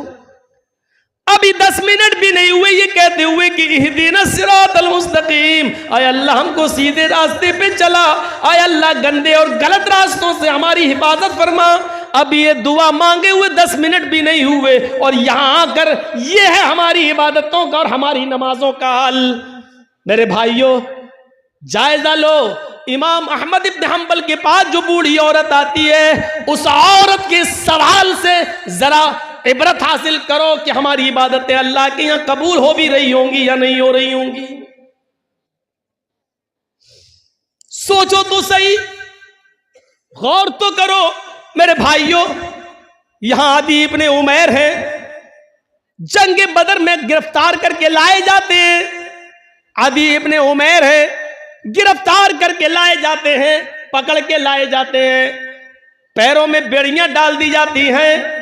अभी 10 मिनट भी नहीं हुए ये कहते हुए कि इहदिनस सिरातल मुस्तकीम, आय अल्लाह हमको सीधे रास्ते पे चला, आय अल्लाह गंदे और गलत रास्तों से हमारी हिफाजत फरमा। अभी ये दुआ मांगे हुए 10 मिनट भी नहीं हुए और यहां आकर ये है हमारी इबादतों का और हमारी नमाजों का हाल। मेरे भाइयों, जायजा लो, इमाम अहमद इब्न हम्बल के पास जो बूढ़ी औरत आती है, उस औरत के सवाल से जरा इबरत हासिल करो कि हमारी इबादतें अल्लाह के यहां कबूल हो भी रही होंगी या नहीं हो रही होंगी। सोचो तो सही, गौर तो करो। मेरे भाइयों, यहां आदि इब्ने उमैर है, जंग बदर में गिरफ्तार करके लाए जाते हैं। आदि इब्ने उमैर है, गिरफ्तार करके लाए जाते हैं, पकड़ के लाए जाते हैं, पैरों में बेड़ियां डाल दी जाती हैं।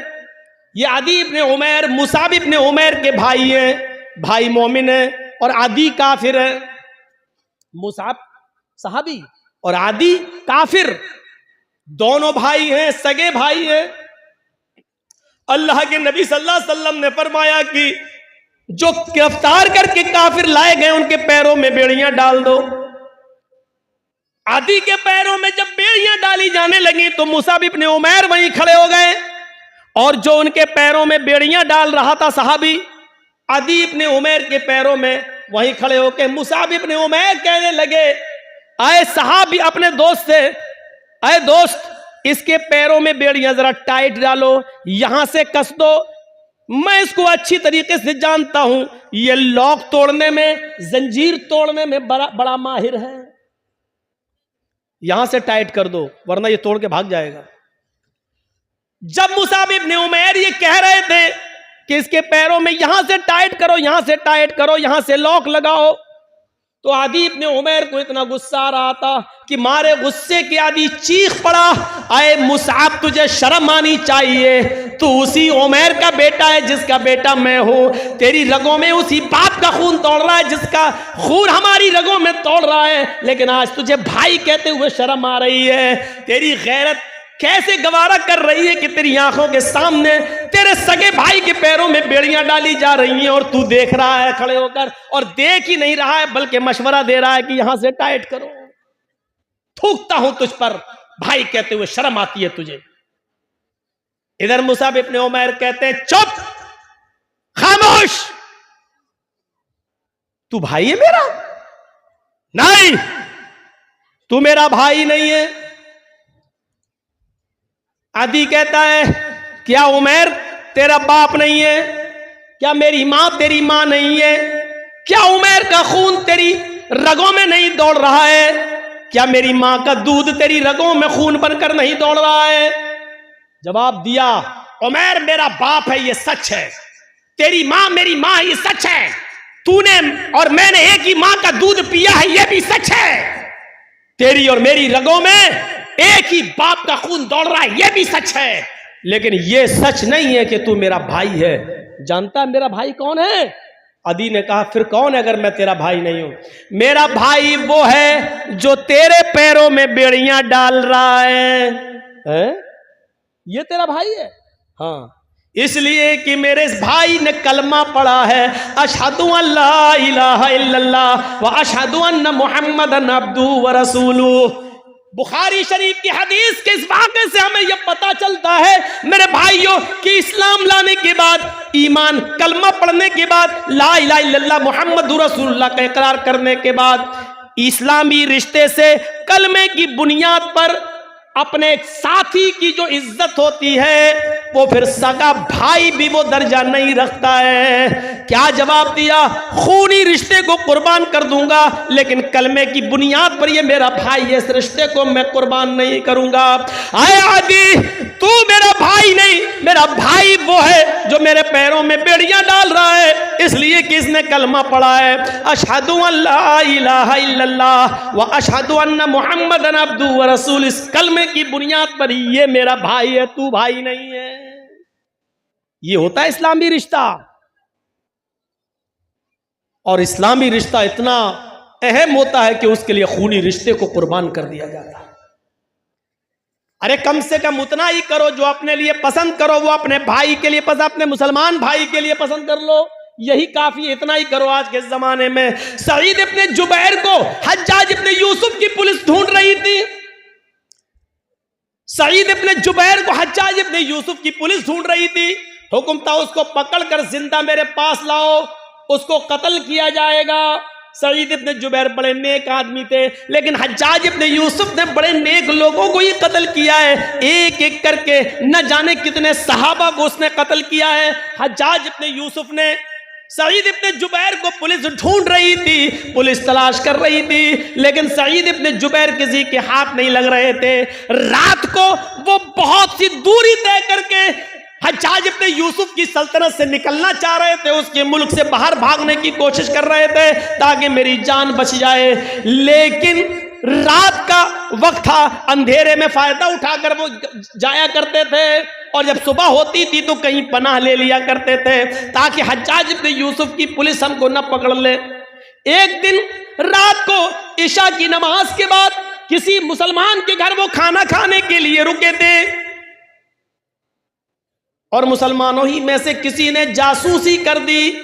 ये आदि इब्ने उमैर मुसाब इब्ने उमैर के भाई हैं, भाई मोमिन है और आदि काफिर है। मुसाब सहाबी और आदि काफिर, दोनों भाई हैं, सगे भाई हैं। अल्लाह के नबी सल्लल्लाहु अलैहि वसल्लम ने फरमाया कि जो गिरफ्तार करके काफिर लाए गए उनके पैरों में बेड़ियां डाल दो। आदि के पैरों में जब बेड़ियां डाली जाने लगी तो मुसाब इब्ने उमैर वहीं खड़े हो गए, और जो उनके पैरों में बेड़ियां डाल रहा था सहाबी आदि इब्ने उमैर के पैरों में वहीं खड़े होकर मुसाब इब्ने उमैर कहने लगे, आए सहाबी अपने दोस्त से, आए दोस्त इसके पैरों में बेड़ियां जरा टाइट डालो, यहां से कस दो, मैं इसको अच्छी तरीके से जानता हूं, ये लॉक तोड़ने में, जंजीर तोड़ने में बड़ा माहिर है, यहां से टाइट कर दो वरना ये तोड़ के भाग जाएगा। जब मुसाब इब्ने उमैर ये कह रहे थे कि इसके पैरों में यहां से टाइट करो, यहां से टाइट करो, यहां से लॉक लगाओ, तो आदि इब्ने उमैर को इतना गुस्सा आ रहा था कि मारे गुस्से के आदि चीख पड़ा, आए मुसाब तुझे शर्म आनी चाहिए, तू उसी उमैर का बेटा है जिसका बेटा मैं हूं, तेरी रगों में उसी बाप का खून तोड़ रहा है जिसका खून हमारी रगों में तोड़ रहा है, लेकिन आज तुझे भाई कहते हुए शर्म आ रही है। तेरी गैरत कैसे गवारा कर रही है कि तेरी आंखों के सामने तेरे सगे भाई के पैरों में बेड़ियां डाली जा रही हैं और तू देख रहा है खड़े होकर, और देख ही नहीं रहा है बल्कि मशवरा दे रहा है कि यहां से टाइट करो। थूकता हूं तुझ पर भाई कहते हुए, शर्म आती है तुझे। इधर मुसाब इब्ने उमैर कहते हैं, चुप, खामोश, तू भाई है मेरा? नहीं, तू मेरा भाई नहीं है। आदि कहता है, क्या उमैर तेरा बाप नहीं है? क्या मेरी मां तेरी मां नहीं है? क्या उमैर का खून तेरी रगों में नहीं दौड़ रहा है? क्या मेरी मां का दूध तेरी रगों में खून बनकर नहीं दौड़ रहा है? जवाब दिया, उमैर मेरा बाप है, ये सच है, तेरी मां मेरी मां है, ये सच है, तूने और मैंने एक ही मां का दूध पिया है, ये भी सच है, तेरी और मेरी रगों में एक ही बाप का खून दौड़ रहा है, यह भी सच है, लेकिन यह सच नहीं है कि तू मेरा भाई है। जानता है मेरा भाई कौन है? आदि ने कहा, फिर कौन है अगर मैं तेरा भाई नहीं हूं? मेरा भाई वो है जो तेरे पैरों में बेड़ियां डाल रहा है? ये तेरा भाई है? हाँ, इसलिए कि मेरे इस भाई ने कलमा पढ़ा है, अशहदु अल्ला इलाहा इल्लल्लाह व अशहदु अन्ना मुहम्मदन अब्दुहु व रसूलुहु। बुखारी शरीफ की हदीस के इस वाक़े से हमें यह पता चलता है मेरे भाइयों कि इस्लाम लाने के बाद, ईमान कलमा पढ़ने के बाद, ला इलाहा इल्लल्लाह मुहम्मदुर रसूलुल्लाह का इकरार करने के बाद, इस्लामी रिश्ते से कलमे की बुनियाद पर अपने साथी की जो इज्जत होती है वो फिर सगा भाई भी वो दर्जा नहीं रखता है। क्या जवाब दिया? खूनी रिश्ते को कुर्बान कर दूंगा, लेकिन कलमे की बुनियाद पर ये मेरा भाई है, इस रिश्ते को मैं कुर्बान नहीं करूंगा। आए आदि, तू मेरा भाई नहीं, मेरा भाई वो है जो मेरे पैरों में बेड़ियां डाल रहा है, इसलिए कि इसने कलमा पढ़ा है, अशहदु अल्ला इलाहा इल्लल्लाह व अशहदु अन्ना मुहम्मदन अब्दुहु व रसूल। इस कलमे की बुनियाद पर ही ये मेरा भाई है, तू भाई नहीं है। ये होता है इस्लामी रिश्ता, और इस्लामी रिश्ता इतना अहम होता है कि उसके लिए खूनी रिश्ते को कुर्बान कर दिया जाता है। अरे कम से कम उतना ही करो जो अपने लिए पसंद करो, वो अपने भाई के लिए पसंद, अपने मुसलमान भाई के लिए पसंद कर लो, यही काफी, इतना ही करो। आज के जमाने में सईद इब्ने जुबैर को हज्जाज इब्ने यूसुफ की पुलिस ढूंढ रही थी, सईद इब्ने जुबैर को हज्जाज इब्ने यूसुफ की पुलिस ढूंढ रही थी। हुक्म था उसको पकड़कर जिंदा मेरे पास लाओ, उसको कत्ल किया जाएगा। सईद इब्ने जुबैर बड़े नेक आदमी थे, लेकिन हज्जाज इब्ने यूसुफ ने बड़े नेक लोगों को ही कत्ल किया है, एक एक करके न जाने कितने सहाबा को उसने कत्ल किया है। हज्जाज इब्ने यूसुफ ने सईद इब्ने जुबैर को पुलिस ढूंढ रही थी, पुलिस तलाश कर रही थी, लेकिन सईद इब्ने जुबैर किसी के हाथ नहीं लग रहे थे। रात को वो बहुत सी दूरी तय करके हज्जाज इब्ने यूसुफ की सल्तनत से निकलना चाह रहे थे, उसके मुल्क से बाहर भागने की कोशिश कर रहे थे ताकि मेरी जान बच जाए, लेकिन रात का वक्त था, अंधेरे में फायदा उठाकर वो जाया करते थे, और जब सुबह होती थी तो कहीं पनाह ले लिया करते थे ताकि हज्जाज इब्ने यूसुफ की पुलिस हमको न पकड़ ले। एक दिन रात को इशा की नमाज के बाद किसी मुसलमान के घर वो खाना खाने के लिए रुके थे। और मुसलमानों ही में से किसी ने जासूसी कर दी।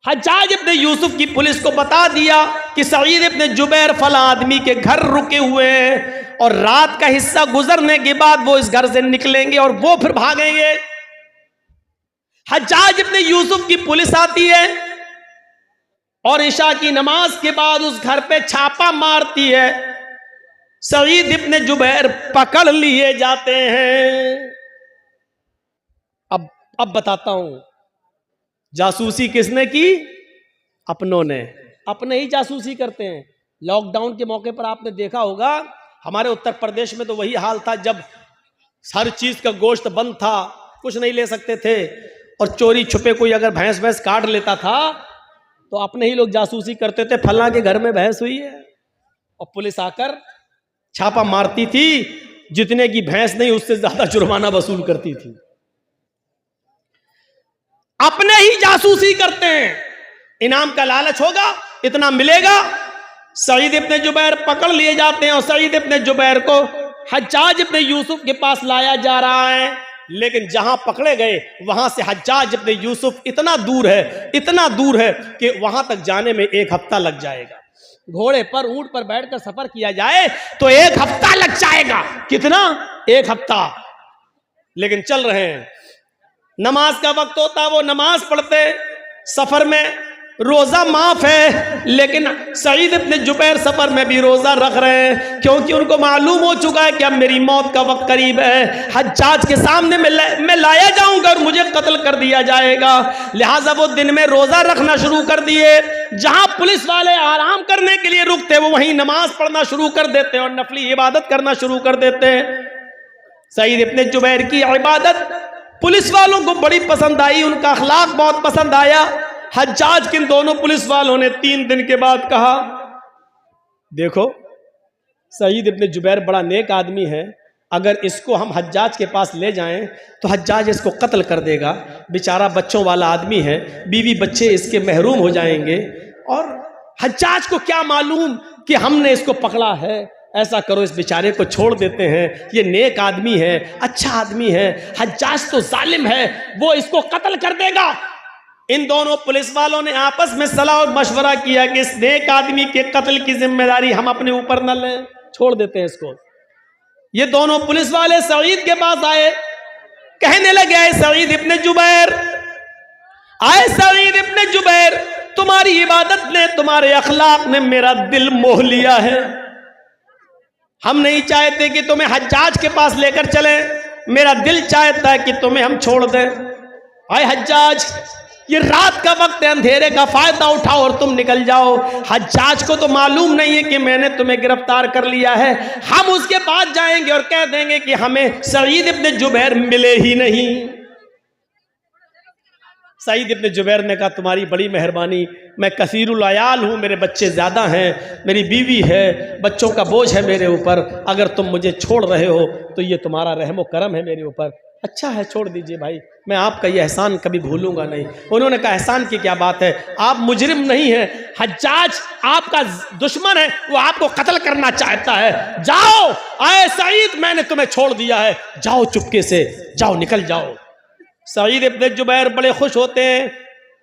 हज्जाज इब्ने यूसुफ की पुलिस को बता दिया कि सईद इब्ने जुबैर फला आदमी के घर रुके हुए हैं और रात का हिस्सा गुजरने के बाद वो इस घर से निकलेंगे और वो फिर भागेंगे। हज्जाज इब्ने यूसुफ की पुलिस आती है और इशा की नमाज के बाद उस घर पे छापा मारती है। सईद इब्ने जुबैर पकड़ लिए जाते हैं। अब बताता हूं जासूसी किसने की? अपनों ने। अपने ही जासूसी करते हैं। लॉकडाउन के मौके पर आपने देखा होगा हमारे उत्तर प्रदेश में तो वही हाल था, जब हर चीज का गोश्त बंद था, कुछ नहीं ले सकते थे और चोरी छुपे कोई अगर भैंस काट लेता था तो अपने ही लोग जासूसी करते थे, फलां के घर में भैंस हुई है, और पुलिस आकर छापा मारती थी। जितने की भैंस नहीं उससे ज्यादा जुर्माना वसूल करती थी। अपने ही जासूसी करते हैं। इनाम का लालच होगा, इतना मिलेगा। सईद इब्ने जुबैर पकड़ लिए जाते हैं और सईद इब्ने जुबैर को हज्जाज इब्ने यूसुफ के पास लाया जा रहा है। लेकिन जहां पकड़े गए वहां से हज्जाज इब्ने यूसुफ इतना दूर है कि वहां तक जाने में 1 हफ्ता लग जाएगा। घोड़े पर, ऊंट पर बैठकर सफर किया जाए तो 1 हफ्ता लग जाएगा। कितना? 1 हफ्ता। लेकिन चल रहे हैं। नमाज का वक्त होता, वो नमाज पढ़ते। सफर में रोजा माफ है, लेकिन सईद इब्ने जुबैर सफर में भी रोजा रख रहे हैं, क्योंकि उनको मालूम हो चुका है कि अब मेरी मौत का वक्त करीब है। हज्जाज के सामने मैं लाया जाऊंगा और मुझे कत्ल कर दिया जाएगा। लिहाजा वो दिन में रोजा रखना शुरू कर दिए। जहां पुलिस वाले आराम करने के लिए रुकते वो वहीं नमाज पढ़ना शुरू कर देते और नफली इबादत करना शुरू कर देते हैं। सईद इब्ने जुबैर की इबादत पुलिस वालों को बड़ी पसंद आई, उनका अखलाक बहुत पसंद आया। हज्जाज किन दोनों पुलिस वालों ने 3 दिन के बाद कहा, देखो सईद इब्ने जुबैर बड़ा नेक आदमी है, अगर इसको हम हज्जाज के पास ले जाएं तो हज्जाज इसको कत्ल कर देगा। बेचारा बच्चों वाला आदमी है, बीवी बच्चे इसके महरूम हो जाएंगे, और हज्जाज को क्या मालूम कि हमने इसको पकड़ा है। ऐसा करो, इस बेचारे को छोड़ देते हैं, ये नेक आदमी है, अच्छा आदमी है, हज्जाज तो जालिम है, वो इसको कत्ल कर देगा। इन दोनों पुलिस वालों ने आपस में सलाह और मशवरा किया कि इस नेक आदमी के कत्ल की जिम्मेदारी हम अपने ऊपर न लें, छोड़ देते हैं इसको। ये दोनों पुलिस वाले सईद के पास आए, कहने लगे, आए सईद इब्ने जुबैर, आए सईद इब्ने जुबैर, तुम्हारी इबादत ने, तुम्हारे अखलाक ने मेरा दिल मोह लिया है। हम नहीं चाहते कि तुम्हें हज्जाज के पास लेकर चलें, मेरा दिल चाहता है कि तुम्हें हम छोड़ दें। आए हज्जाज, ये रात का वक्त है, अंधेरे का फायदा उठाओ और तुम निकल जाओ। हज्जाज को तो मालूम नहीं है कि मैंने तुम्हें गिरफ्तार कर लिया है। हम उसके पास जाएंगे और कह देंगे कि हमें सईद इब्ने जुबैर मिले ही नहीं। सईद इब्ने जुबैर ने कहा, तुम्हारी बड़ी मेहरबानी, मैं कसीरुल अयाल हूँ, मेरे बच्चे ज़्यादा हैं, मेरी बीवी है, बच्चों का बोझ है मेरे ऊपर, अगर तुम मुझे छोड़ रहे हो तो ये तुम्हारा रहमो करम है मेरे ऊपर। अच्छा है, छोड़ दीजिए भाई, मैं आपका ये एहसान कभी भूलूंगा नहीं। उन्होंने कहा, एहसान की क्या बात है, आप मुजरिम नहीं हैं, हज्जाज आपका दुश्मन है, वो आपको कत्ल करना चाहता है। जाओ, आए सईद, मैंने तुम्हें छोड़ दिया है, जाओ चुपके से, जाओ, निकल जाओ। सईद इब्ने जुबैर बड़े खुश होते हैं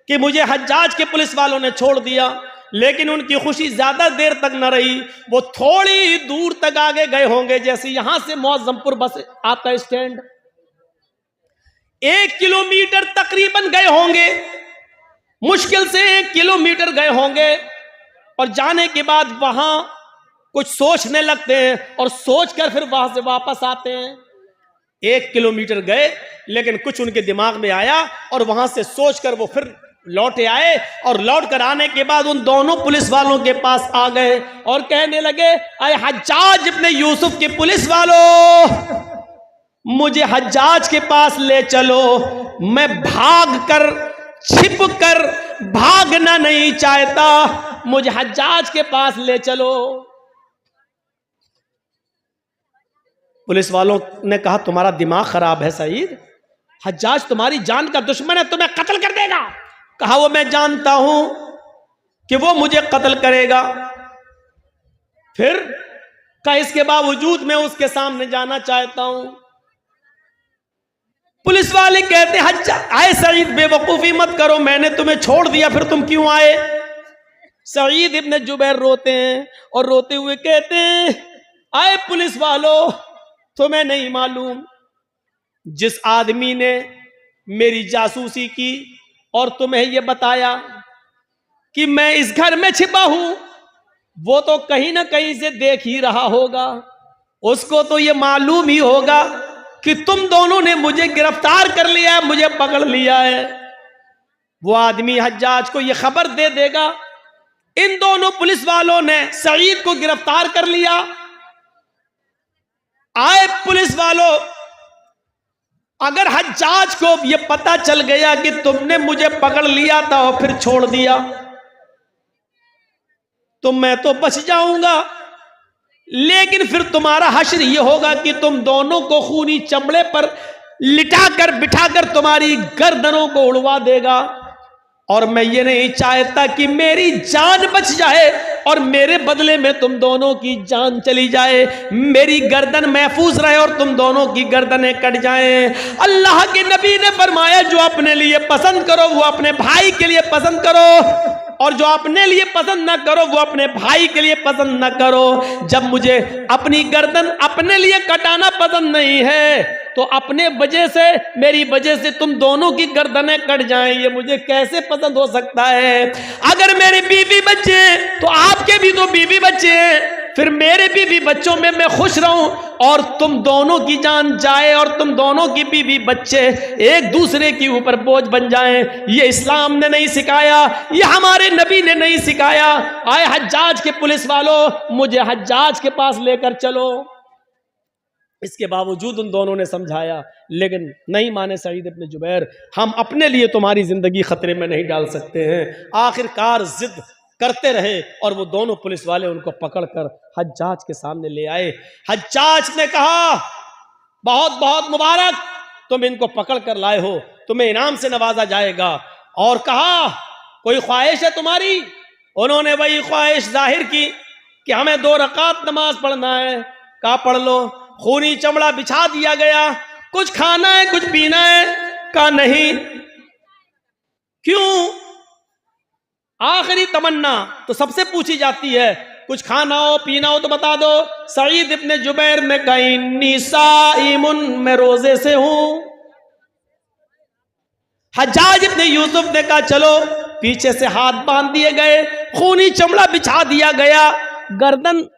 कि मुझे हज्जाज के पुलिस वालों ने छोड़ दिया, लेकिन उनकी खुशी ज्यादा देर तक न रही। वो थोड़ी दूर तक आगे गए होंगे, जैसे यहां से मौजमपुर बस आता है स्टैंड, 1 किलोमीटर तकरीबन गए होंगे, मुश्किल से 1 किलोमीटर गए होंगे, और जाने के बाद वहां कुछ सोचने लगते हैं और सोचकर फिर वहां से वापस आते हैं। 1 किलोमीटर गए, लेकिन कुछ उनके दिमाग में आया और वहां से सोचकर वो फिर लौटे आए, और लौट कर आने के बाद उन दोनों पुलिस वालों के पास आ गए और कहने लगे, अरे हज्जाज इब्ने यूसुफ के पुलिस वालों, मुझे हज्जाज के पास ले चलो, मैं भाग कर, छिप कर भागना नहीं चाहता, मुझे हज्जाज के पास ले चलो। पुलिस वालों ने कहा, तुम्हारा दिमाग खराब है सईद, हज्जाज तुम्हारी जान का दुश्मन है, तुम्हें कत्ल कर देगा। कहा, वो मैं जानता हूं कि वो मुझे कत्ल करेगा, फिर का इसके बावजूद मैं उसके सामने जाना चाहता हूं। पुलिस वाले कहते हज्जाज, आए सईद बेवकूफी मत करो, मैंने तुम्हें छोड़ दिया, फिर तुम क्यों आए? सईद इब्ने जुबैर रोते हैं और रोते हुए कहते हैं, आए पुलिस वालों, तुम्हें नहीं मालूम जिस आदमी ने मेरी जासूसी की और तुम्हें यह बताया कि मैं इस घर में छिपा हूं, वो तो कहीं ना कहीं से देख ही रहा होगा, उसको तो यह मालूम ही होगा कि तुम दोनों ने मुझे गिरफ्तार कर लिया है, मुझे पकड़ लिया है। वो आदमी हज्जाज को यह खबर दे देगा, इन दोनों पुलिस वालों ने सईद को गिरफ्तार कर लिया। आए पुलिस वालों, अगर हज्जाज को यह पता चल गया कि तुमने मुझे पकड़ लिया था और फिर छोड़ दिया, तो मैं तो बच जाऊंगा, लेकिन फिर तुम्हारा हश्र यह होगा कि तुम दोनों को खूनी चमड़े पर लिटाकर बिठाकर तुम्हारी गर्दनों को उड़वा देगा। और मैं ये नहीं चाहता कि मेरी जान बच जाए और मेरे बदले में तुम दोनों की जान चली जाए, मेरी गर्दन महफूज रहे और तुम दोनों की गर्दनें कट जाएं। अल्लाह के नबी ने फरमाया, जो अपने लिए पसंद करो वो अपने भाई के लिए पसंद करो, और जो अपने लिए पसंद ना करो वो अपने भाई के लिए पसंद ना करो। जब मुझे अपनी गर्दन अपने लिए कटाना पसंद नहीं है, तो अपने वजह से, मेरी वजह से तुम दोनों की गर्दनें कट जाएं, ये मुझे कैसे पसंद हो सकता है? अगर मेरे बीवी बच्चे हैं तो आपके भी तो बीवी बच्चे हैं, फिर मेरे बीवी बच्चों में मैं खुश रहूं और तुम दोनों की जान जाए और तुम दोनों की बीवी बच्चे एक दूसरे के ऊपर बोझ बन जाएं, ये इस्लाम ने नहीं सिखाया, ये हमारे नबी ने नहीं सिखाया। आए हज्जाज के पुलिस वालों, मुझे हज्जाज के पास लेकर चलो। इसके बावजूद उन दोनों ने समझाया, लेकिन नहीं माने सईद इब्ने जुबैर, हम अपने लिए तुम्हारी जिंदगी खतरे में नहीं डाल सकते हैं। आखिरकार जिद करते रहे और वो दोनों पुलिस वाले उनको पकड़कर हज्जाज के सामने ले आए। हज्जाज ने कहा, बहुत बहुत मुबारक, तुम इनको पकड़ कर लाए हो, तुम्हें इनाम से नवाजा जाएगा। और कहा, कोई ख्वाहिश है तुम्हारी? उन्होंने वही ख्वाहिश जाहिर की कि हमें 2 रकात नमाज पढ़ना है। कहा, पढ़ लो। खूनी चमड़ा बिछा दिया गया। कुछ खाना है, कुछ पीना है? कहा, नहीं। क्यों? आखिरी तमन्ना तो सबसे पूछी जाती है, कुछ खाना हो पीना हो तो बता दो। सईद इब्ने जुबैर ने कहा, इन्नी साइमुन, मैं रोजे से हूं। हज्जाज इब्ने यूसुफ ने कहा, चलो। पीछे से हाथ बांध दिए गए, खूनी चमड़ा बिछा दिया गया, गर्दन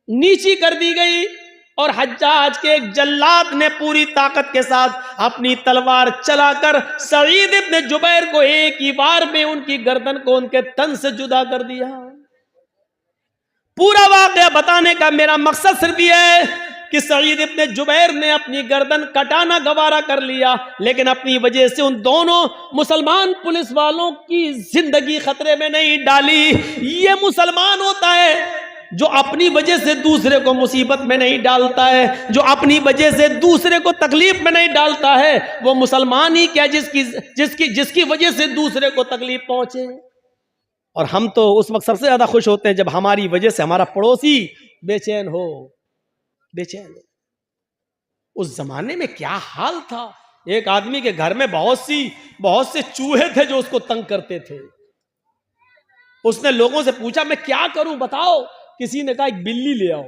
नीची कर दी गई और हज्जाज के एक जल्लाद ने पूरी ताकत के साथ अपनी तलवार चलाकर सईद इब्ने जुबैर को एक ही बार में उनकी गर्दन को उनके तन से जुदा कर दिया। पूरा वाकया बताने का मेरा मकसद सिर्फ यह है कि सईद इब्ने जुबैर ने अपनी गर्दन कटाना गवारा कर लिया, लेकिन अपनी वजह से उन दोनों मुसलमान पुलिस वालों की जिंदगी खतरे में नहीं डाली। ये मुसलमान होता है जो अपनी वजह से दूसरे को मुसीबत में नहीं डालता है, जो अपनी वजह से दूसरे को तकलीफ में नहीं डालता है। वो मुसलमान ही क्या जिसकी वजह से दूसरे को तकलीफ पहुंचे। और हम तो उस वक्त सबसे ज्यादा खुश होते हैं जब हमारी वजह से हमारा पड़ोसी बेचैन हो। उस जमाने में क्या हाल था, एक आदमी के घर में बहुत से चूहे थे जो उसको तंग करते थे। उसने लोगों से पूछा, मैं क्या करूं बताओ? किसी ने कहा, एक बिल्ली ले आओ,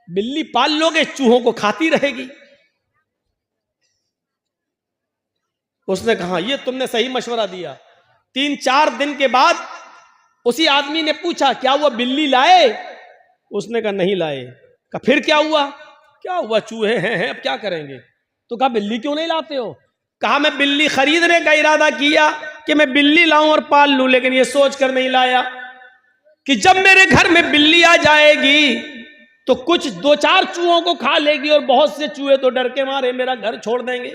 बिल्ली पाल लोगे, चूहों को खाती रहेगी। उसने कहा, ये तुमने सही मशवरा दिया। 3-4 दिन के बाद उसी आदमी ने पूछा, क्या हुआ, बिल्ली लाए? उसने कहा, नहीं लाए। कहा, फिर क्या हुआ? क्या हुआ, चूहे हैं, अब क्या करेंगे? तो कहा, बिल्ली क्यों नहीं लाते हो? कहा, मैं बिल्ली खरीदने का इरादा किया कि मैं बिल्ली लाऊं और पाल लूं, लेकिन ये सोचकर नहीं लाया कि जब मेरे घर में बिल्ली आ जाएगी तो कुछ 2-4 चूहों को खा लेगी और बहुत से चूहे तो डर के मारे मेरा घर छोड़ देंगे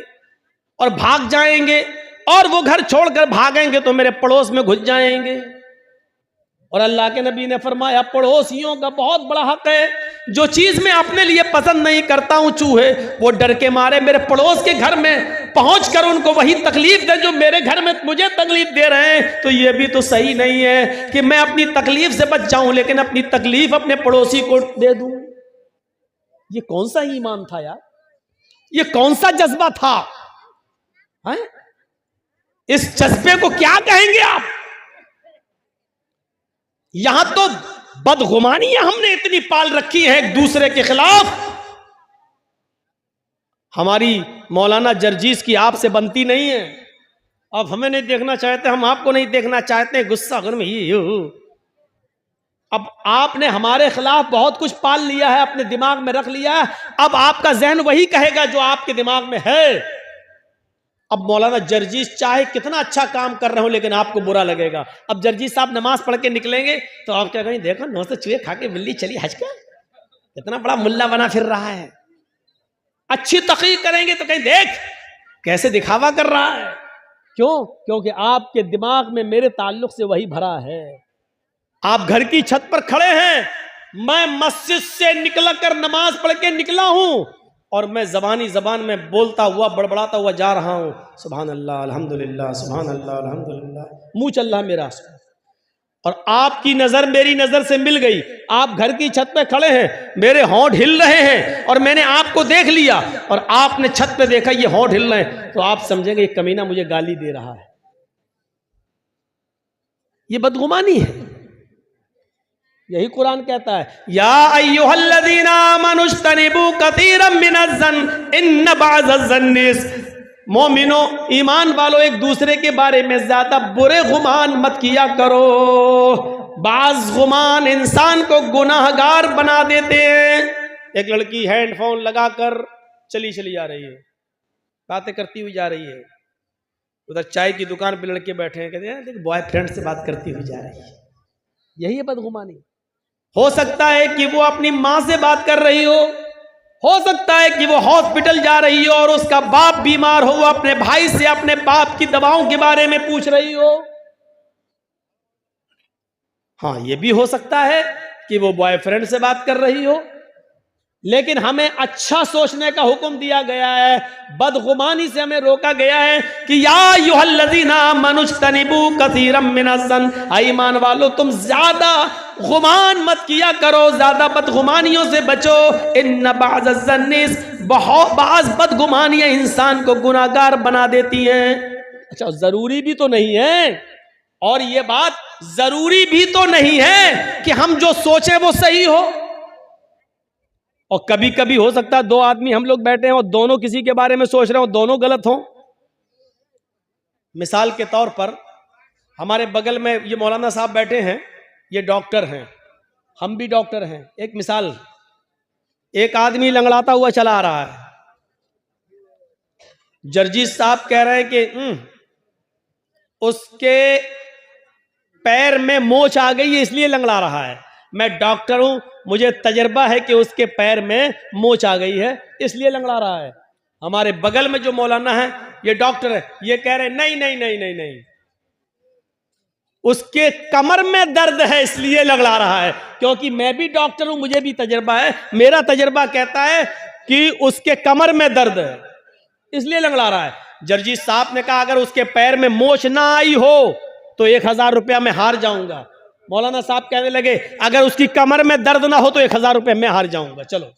और भाग जाएंगे, और वो घर छोड़कर भागेंगे तो मेरे पड़ोस में घुस जाएंगे। और अल्लाह के नबी ने फरमाया, पड़ोसियों का बहुत बड़ा हक है। जो चीज मैं अपने लिए पसंद नहीं करता हूं, चूहे वो डर के मारे मेरे पड़ोस के घर में पहुंचकर उनको वही तकलीफ दे जो मेरे घर में मुझे तकलीफ दे रहे हैं। तो ये भी तो सही नहीं है कि मैं अपनी तकलीफ से बच जाऊं लेकिन अपनी तकलीफ अपने पड़ोसी को दे दूं। ये कौन सा ईमान था यार, ये कौन सा जज्बा था? है? इस जज्बे को क्या कहेंगे आप? यहां तो बदगुमानियां हमने इतनी पाल रखी है एक दूसरे के खिलाफ। हमारी मौलाना जर्जीस की आपसे बनती नहीं है। आप हमें नहीं देखना चाहते, हम आपको नहीं देखना चाहते, गुस्सा घर में ही हो। अब आपने हमारे खिलाफ बहुत कुछ पाल लिया है, अपने दिमाग में रख लिया है। अब आपका जहन वही कहेगा जो आपके दिमाग में है। अब मौलाना जर्जीस चाहे कितना अच्छा काम कर रहे हो, लेकिन आपको बुरा लगेगा। अब जर्जीस साहब नमाज पढ़ के निकलेंगे तो आप क्या कहेंगे, देखो 9 से चूहे खा के बिल्ली चली हज का, इतना बड़ा मुल्ला बना फिर रहा है। अच्छी तकरीर करेंगे तो कहीं देख कैसे दिखावा कर रहा है। क्यों? क्योंकि आपके दिमाग में मेरे ताल्लुक से वही भरा है। आप घर की छत पर खड़े हैं, मैं मस्जिद से निकल कर नमाज पढ़ के निकला हूं और मैं जबान में बोलता हुआ बड़बड़ाता हुआ जा रहा हूं, सुभान अल्लाह अल्हम्दुलिल्लाह, सुभान अल्लाह अल्हम्दुलिल्लाह, मुंह चल रहा मेरा। और आपकी नजर मेरी नजर से मिल गई। आप घर की छत पे खड़े हैं, मेरे होंठ हिल रहे हैं और मैंने आपको देख लिया और आपने छत पे देखा ये होंठ हिल रहे हैं, तो आप समझेंगे ये कमीना मुझे गाली दे रहा है। ये बदगुमानी है। यही कुरान कहता है, या अय्युहल्लज़ीना आमनुज्तनिबू कसीरम मिनज़्ज़न्न इन्न बअज़-ज़न्नि, मोमिनो ईमान वालों एक दूसरे के बारे में ज्यादा बुरे गुमान मत किया करो। बाज गुमान इंसान को गुनाहगार बना देते हैं। एक लड़की हेडफोन लगाकर चली आ रही है, बातें करती हुई जा रही है। उधर चाय की दुकान पे लड़के बैठे हैं, कहते हैं बॉयफ्रेंड से बात करती हुई जा रही है। यही है बदगुमानी। हो सकता है कि वो अपनी माँ से बात कर रही हो सकता है कि वो हॉस्पिटल जा रही हो और उसका बाप बीमार हो, वो अपने भाई से अपने बाप की दवाओं के बारे में पूछ रही हो। हाँ, ये भी हो सकता है कि वो बॉयफ्रेंड से बात कर रही हो। लेकिन हमें अच्छा सोचने का हुक्म दिया गया है, बदगुमानी से हमें रोका गया है कि या अय्युहल्लज़ीना आमनुज्तनिबू कसीरम मिनज़्ज़न्न, ईमान वालों तुम ज्यादा गुमान मत किया करो, ज्यादा बदगुमानियों से बचो। इन्न बअज़-ज़न्नि, बाज़ बदगुमानियां इंसान को गुनाहगार बना देती हैं। अच्छा, जरूरी भी तो नहीं है, और ये बात जरूरी भी तो नहीं है कि हम जो सोचे वो सही हो। और कभी कभी हो सकता है दो आदमी हम लोग बैठे हैं और दोनों किसी के बारे में सोच रहे हो, दोनों गलत हो। मिसाल के तौर पर हमारे बगल में ये मौलाना साहब बैठे हैं, ये डॉक्टर हैं, हम भी डॉक्टर हैं। एक मिसाल, एक आदमी लंगड़ाता हुआ चला आ रहा है, जर्जीस साहब कह रहे हैं कि उसके पैर में मोच आ गई है इसलिए लंगड़ा रहा है। मैं डॉक्टर हूं, मुझे तजर्बा है कि उसके पैर में मोच आ गई है इसलिए लंगड़ा रहा है। हमारे बगल में जो मौलाना है ये डॉक्टर है, ये कह रहे नहीं नहीं नहीं नहीं नहीं, उसके कमर में दर्द है इसलिए लंगड़ा रहा है। क्योंकि मैं भी डॉक्टर हूं, मुझे भी तजर्बा है, मेरा तजर्बा कहता है कि उसके कमर में दर्द है इसलिए लंगड़ा रहा है। जर्जीस साहब ने कहा अगर उसके पैर में मोच ना आई हो तो 1000 रुपया मैं हार जाऊंगा। मौलाना साहब कहने लगे अगर उसकी कमर में दर्द ना हो तो 1000 रुपया मैं हार जाऊंगा। चलो,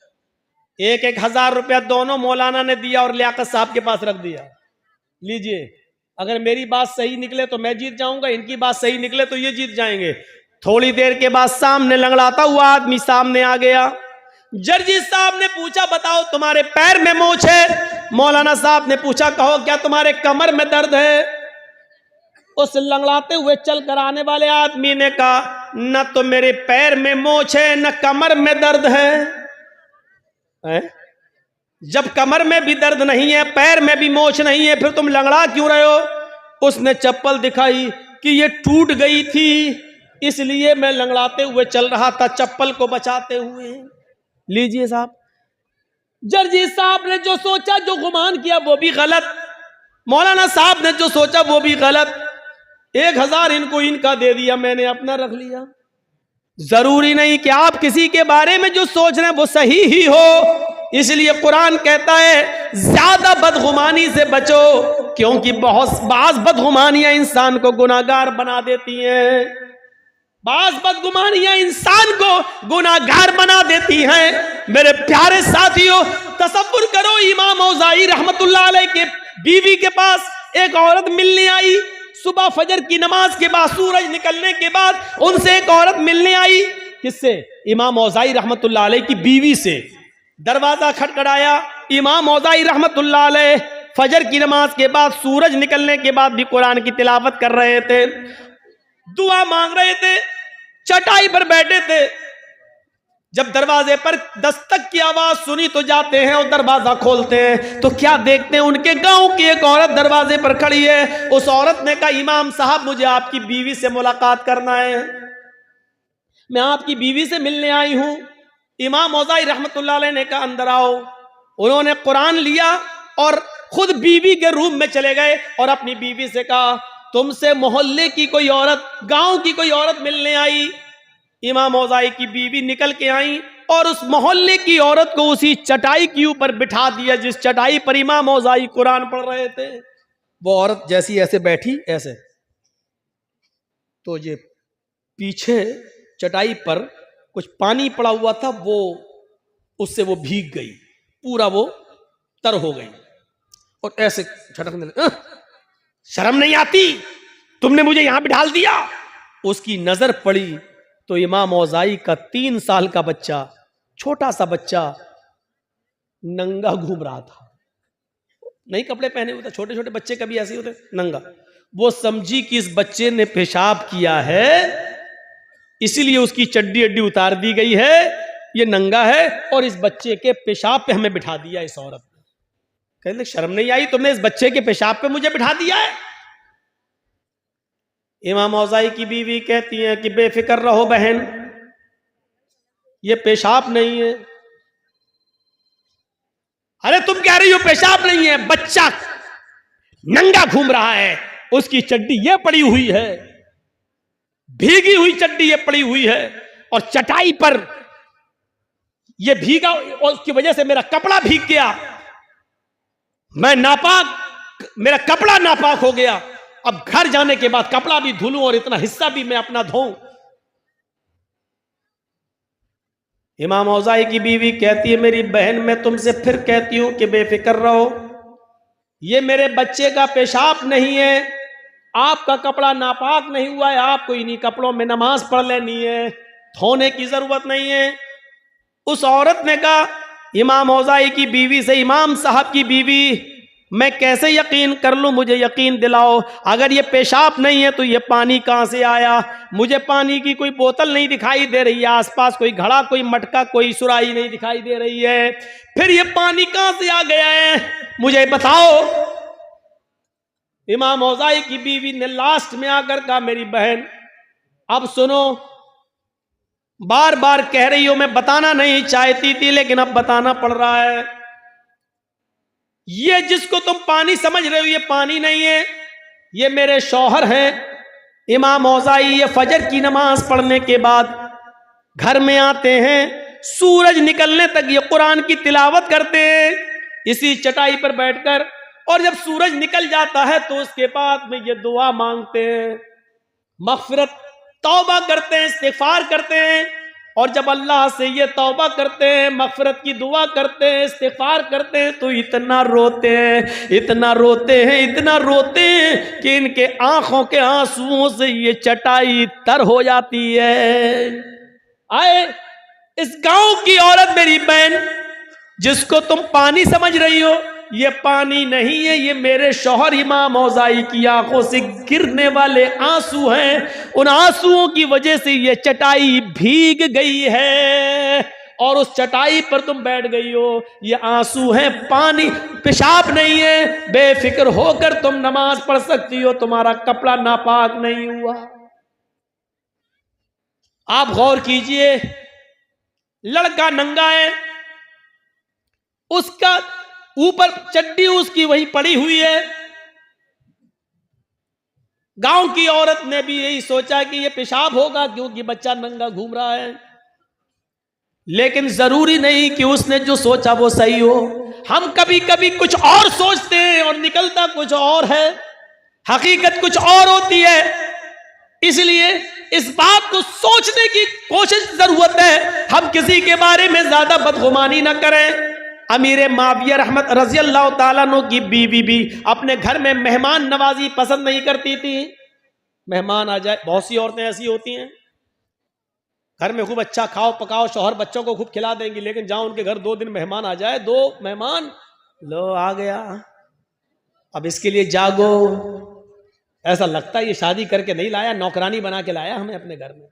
1000 रुपया दोनों मौलाना ने दिया और लियाकत साहब के पास रख दिया। लीजिए, अगर मेरी बात सही निकले तो मैं जीत जाऊंगा, इनकी बात सही निकले तो ये जीत जाएंगे। थोड़ी देर के बाद सामने लंगड़ाता हुआ आदमी सामने आ गया। जर्जीस साहब ने पूछा बताओ तुम्हारे पैर में मोच है? मौलाना साहब ने पूछा कहो क्या तुम्हारे कमर में दर्द है? उस लंगड़ाते हुए चल कर आने वाले आदमी ने कहा न तो मेरे पैर में मोच है न कमर में दर्द है। जब कमर में भी दर्द नहीं है, पैर में भी मोच नहीं है, फिर तुम लंगड़ा क्यों रहे हो? उसने चप्पल दिखाई कि ये टूट गई थी इसलिए मैं लंगड़ाते हुए चल रहा था, चप्पल को बचाते हुए। लीजिए साहब, जर्जीस साहब ने जो सोचा, जो गुमान किया वो भी गलत, मौलाना साहब ने जो सोचा वो भी गलत। 1000 इनको इनका दे दिया, मैंने अपना रख लिया। जरूरी नहीं कि आप किसी के बारे में जो सोच रहे हैं वो सही ही हो। इसलिए कुरान कहता है ज्यादा बदगुमानी से बचो, क्योंकि बाज़ बदगुमानियां इंसान को गुनाहगार बना देती हैं। बाज़ बदगुमानियां इंसान को गुनाहगार बना देती हैं। मेरे प्यारे साथियों, तसव्वुर करो इमाम औज़ाई रहमतुल्लाह अलैह के बीवी के पास एक औरत मिलने आई सुबह फजर की नमाज के बाद, सूरज निकलने के बाद उनसे एक औरत मिलने आई। किससे? इमाम औज़ाई रहमतुल्लाह अलैह की बीवी से। दरवाजा खटखटाया, इमाम औज़ाई रहमतुल्लाह अलैह फजर की नमाज के बाद, सूरज निकलने के बाद भी कुरान की तिलावत कर रहे थे, दुआ मांग रहे थे, चटाई पर बैठे थे। जब दरवाजे पर दस्तक की आवाज सुनी तो जाते हैं और दरवाजा खोलते हैं तो क्या देखते हैं, उनके गांव की एक औरत दरवाजे पर खड़ी है। उस औरत ने कहा, इमाम साहब मुझे आपकी बीवी से मुलाकात करना है, मैं आपकी बीवी से मिलने आई हूं। इमाम औज़ाई रहमतुल्लाह अलैह ने कहा, अंदर आओ। उन्होंने कुरान लिया और खुद बीवी के रूम में चले गए और अपनी बीवी से कहा, तुमसे मोहल्ले की कोई औरत, गांव की कोई औरत मिलने आई। इमाम औज़ाई की बीवी निकल के आई और उस मोहल्ले की औरत को उसी चटाई के ऊपर बिठा दिया जिस चटाई पर इमाम औज़ाई कुरान पढ़ रहे थे। वो औरत जैसी ऐसे बैठी, ऐसे, तो ये पीछे चटाई पर कुछ पानी पड़ा हुआ था, वो उससे वो भीग गई, पूरा वो तर हो गई और ऐसे झटकने लगी, शर्म नहीं आती, तुमने मुझे यहां बिठाल दिया। उसकी नजर पड़ी तो इमाम औज़ाई का 3 साल का बच्चा, छोटा सा बच्चा, नंगा घूम रहा था। नहीं कपड़े पहने हुए थे, छोटे छोटे बच्चे कभी ऐसे ही होते, नंगा। वो समझी कि इस बच्चे ने पेशाब किया है, इसीलिए उसकी चड्डी अड्डी उतार दी गई है, ये नंगा है और इस बच्चे के पेशाब पे हमें बिठा दिया इस औरत ने। कहने शर्म नहीं आई, तुमने इस बच्चे के पेशाब पे मुझे बिठा दिया है। इमाम औज़ाई की बीवी कहती है कि बेफिक्र रहो बहन, ये पेशाब नहीं है। अरे तुम कह रही हो पेशाब नहीं है, बच्चा नंगा घूम रहा है, उसकी चड्डी ये पड़ी हुई है, भीगी हुई चड्डी ये पड़ी हुई है और चटाई पर ये भीगा और उसकी वजह से मेरा कपड़ा भीग गया, मैं नापाक, मेरा कपड़ा नापाक हो गया। अब घर जाने के बाद कपड़ा भी धुलूं और इतना हिस्सा भी मैं अपना धोऊं। इमाम औज़ाई की बीवी कहती है, मेरी बहन मैं तुमसे फिर कहती हूं कि बेफिक्र रहो, ये मेरे बच्चे का पेशाब नहीं है, आपका कपड़ा नापाक नहीं हुआ है, आपको इन्हीं कपड़ों में नमाज पढ़ लेनी है, धोने की जरूरत नहीं है। उस औरत ने कहा इमाम औज़ाई की बीवी से, इमाम साहब की बीवी, मैं कैसे यकीन कर लूं, मुझे यकीन दिलाओ, अगर ये पेशाब नहीं है तो ये पानी कहां से आया? मुझे पानी की कोई बोतल नहीं दिखाई दे रही है, आसपास कोई घड़ा, कोई मटका, कोई सुराही नहीं दिखाई दे रही है, फिर ये पानी कहां से आ गया है, मुझे बताओ। इमाम औज़ाई की बीवी ने लास्ट में आकर कहा, मेरी बहन अब सुनो, बार बार कह रही हो, मैं बताना नहीं चाहती थी लेकिन अब बताना पड़ रहा है, ये जिसको तुम पानी समझ रहे हो ये पानी नहीं है, ये मेरे शौहर हैं इमाम औज़ाई। ये फजर की नमाज पढ़ने के बाद घर में आते हैं, सूरज निकलने तक ये कुरान की तिलावत करते हैं इसी चटाई पर बैठकर, और जब सूरज निकल जाता है तो उसके बाद में ये दुआ मांगते हैं, मग़फ़िरत, तौबा करते हैं, इस्तिग़फ़ार करते हैं। और जब अल्लाह से ये तौबा करते हैं, मग़फ़िरत की दुआ करते हैं, इस्तिग़फ़ार करते हैं तो इतना रोते हैं, इतना रोते हैं, इतना रोते हैं कि इनके आंखों के आंसुओं से ये चटाई तर हो जाती है। आए इस गांव की औरत, मेरी बहन, जिसको तुम पानी समझ रही हो, ये पानी नहीं है, ये मेरे शौहर इमाम औज़ाई की आंखों से गिरने वाले आंसू हैं, उन आंसुओं की वजह से ये चटाई भीग गई है और उस चटाई पर तुम बैठ गई हो, ये आंसू हैं, पानी, पेशाब नहीं है, बेफिक्र होकर तुम नमाज पढ़ सकती हो, तुम्हारा कपड़ा नापाक नहीं हुआ। आप गौर कीजिए, लड़का नंगा है, उसका ऊपर चड्डी उसकी वही पड़ी हुई है। गांव की औरत ने भी यही सोचा कि ये पेशाब होगा क्योंकि बच्चा नंगा घूम रहा है, लेकिन जरूरी नहीं कि उसने जो सोचा वो सही हो। हम कभी कभी कुछ और सोचते हैं और निकलता कुछ और है, हकीकत कुछ और होती है। इसलिए इस बात को सोचने की कोशिश जरूरत है, हम किसी के बारे में ज्यादा बदगुमानी ना करें। अमीर माविया रहमत रजी अल्लाह ताला अन्हु की बीवी भी अपने घर में मेहमान नवाजी पसंद नहीं करती थी। मेहमान आ जाए, बहुत सी औरतें ऐसी होती हैं घर में खूब अच्छा खाओ पकाओ, शौहर बच्चों को खूब खिला देंगी, लेकिन जहां उनके घर 2 दिन मेहमान आ जाए, 2 मेहमान लो आ गया, अब इसके लिए जागो, ऐसा लगता है ये शादी करके नहीं लाया, नौकरानी बना के लाया हमें अपने घर में।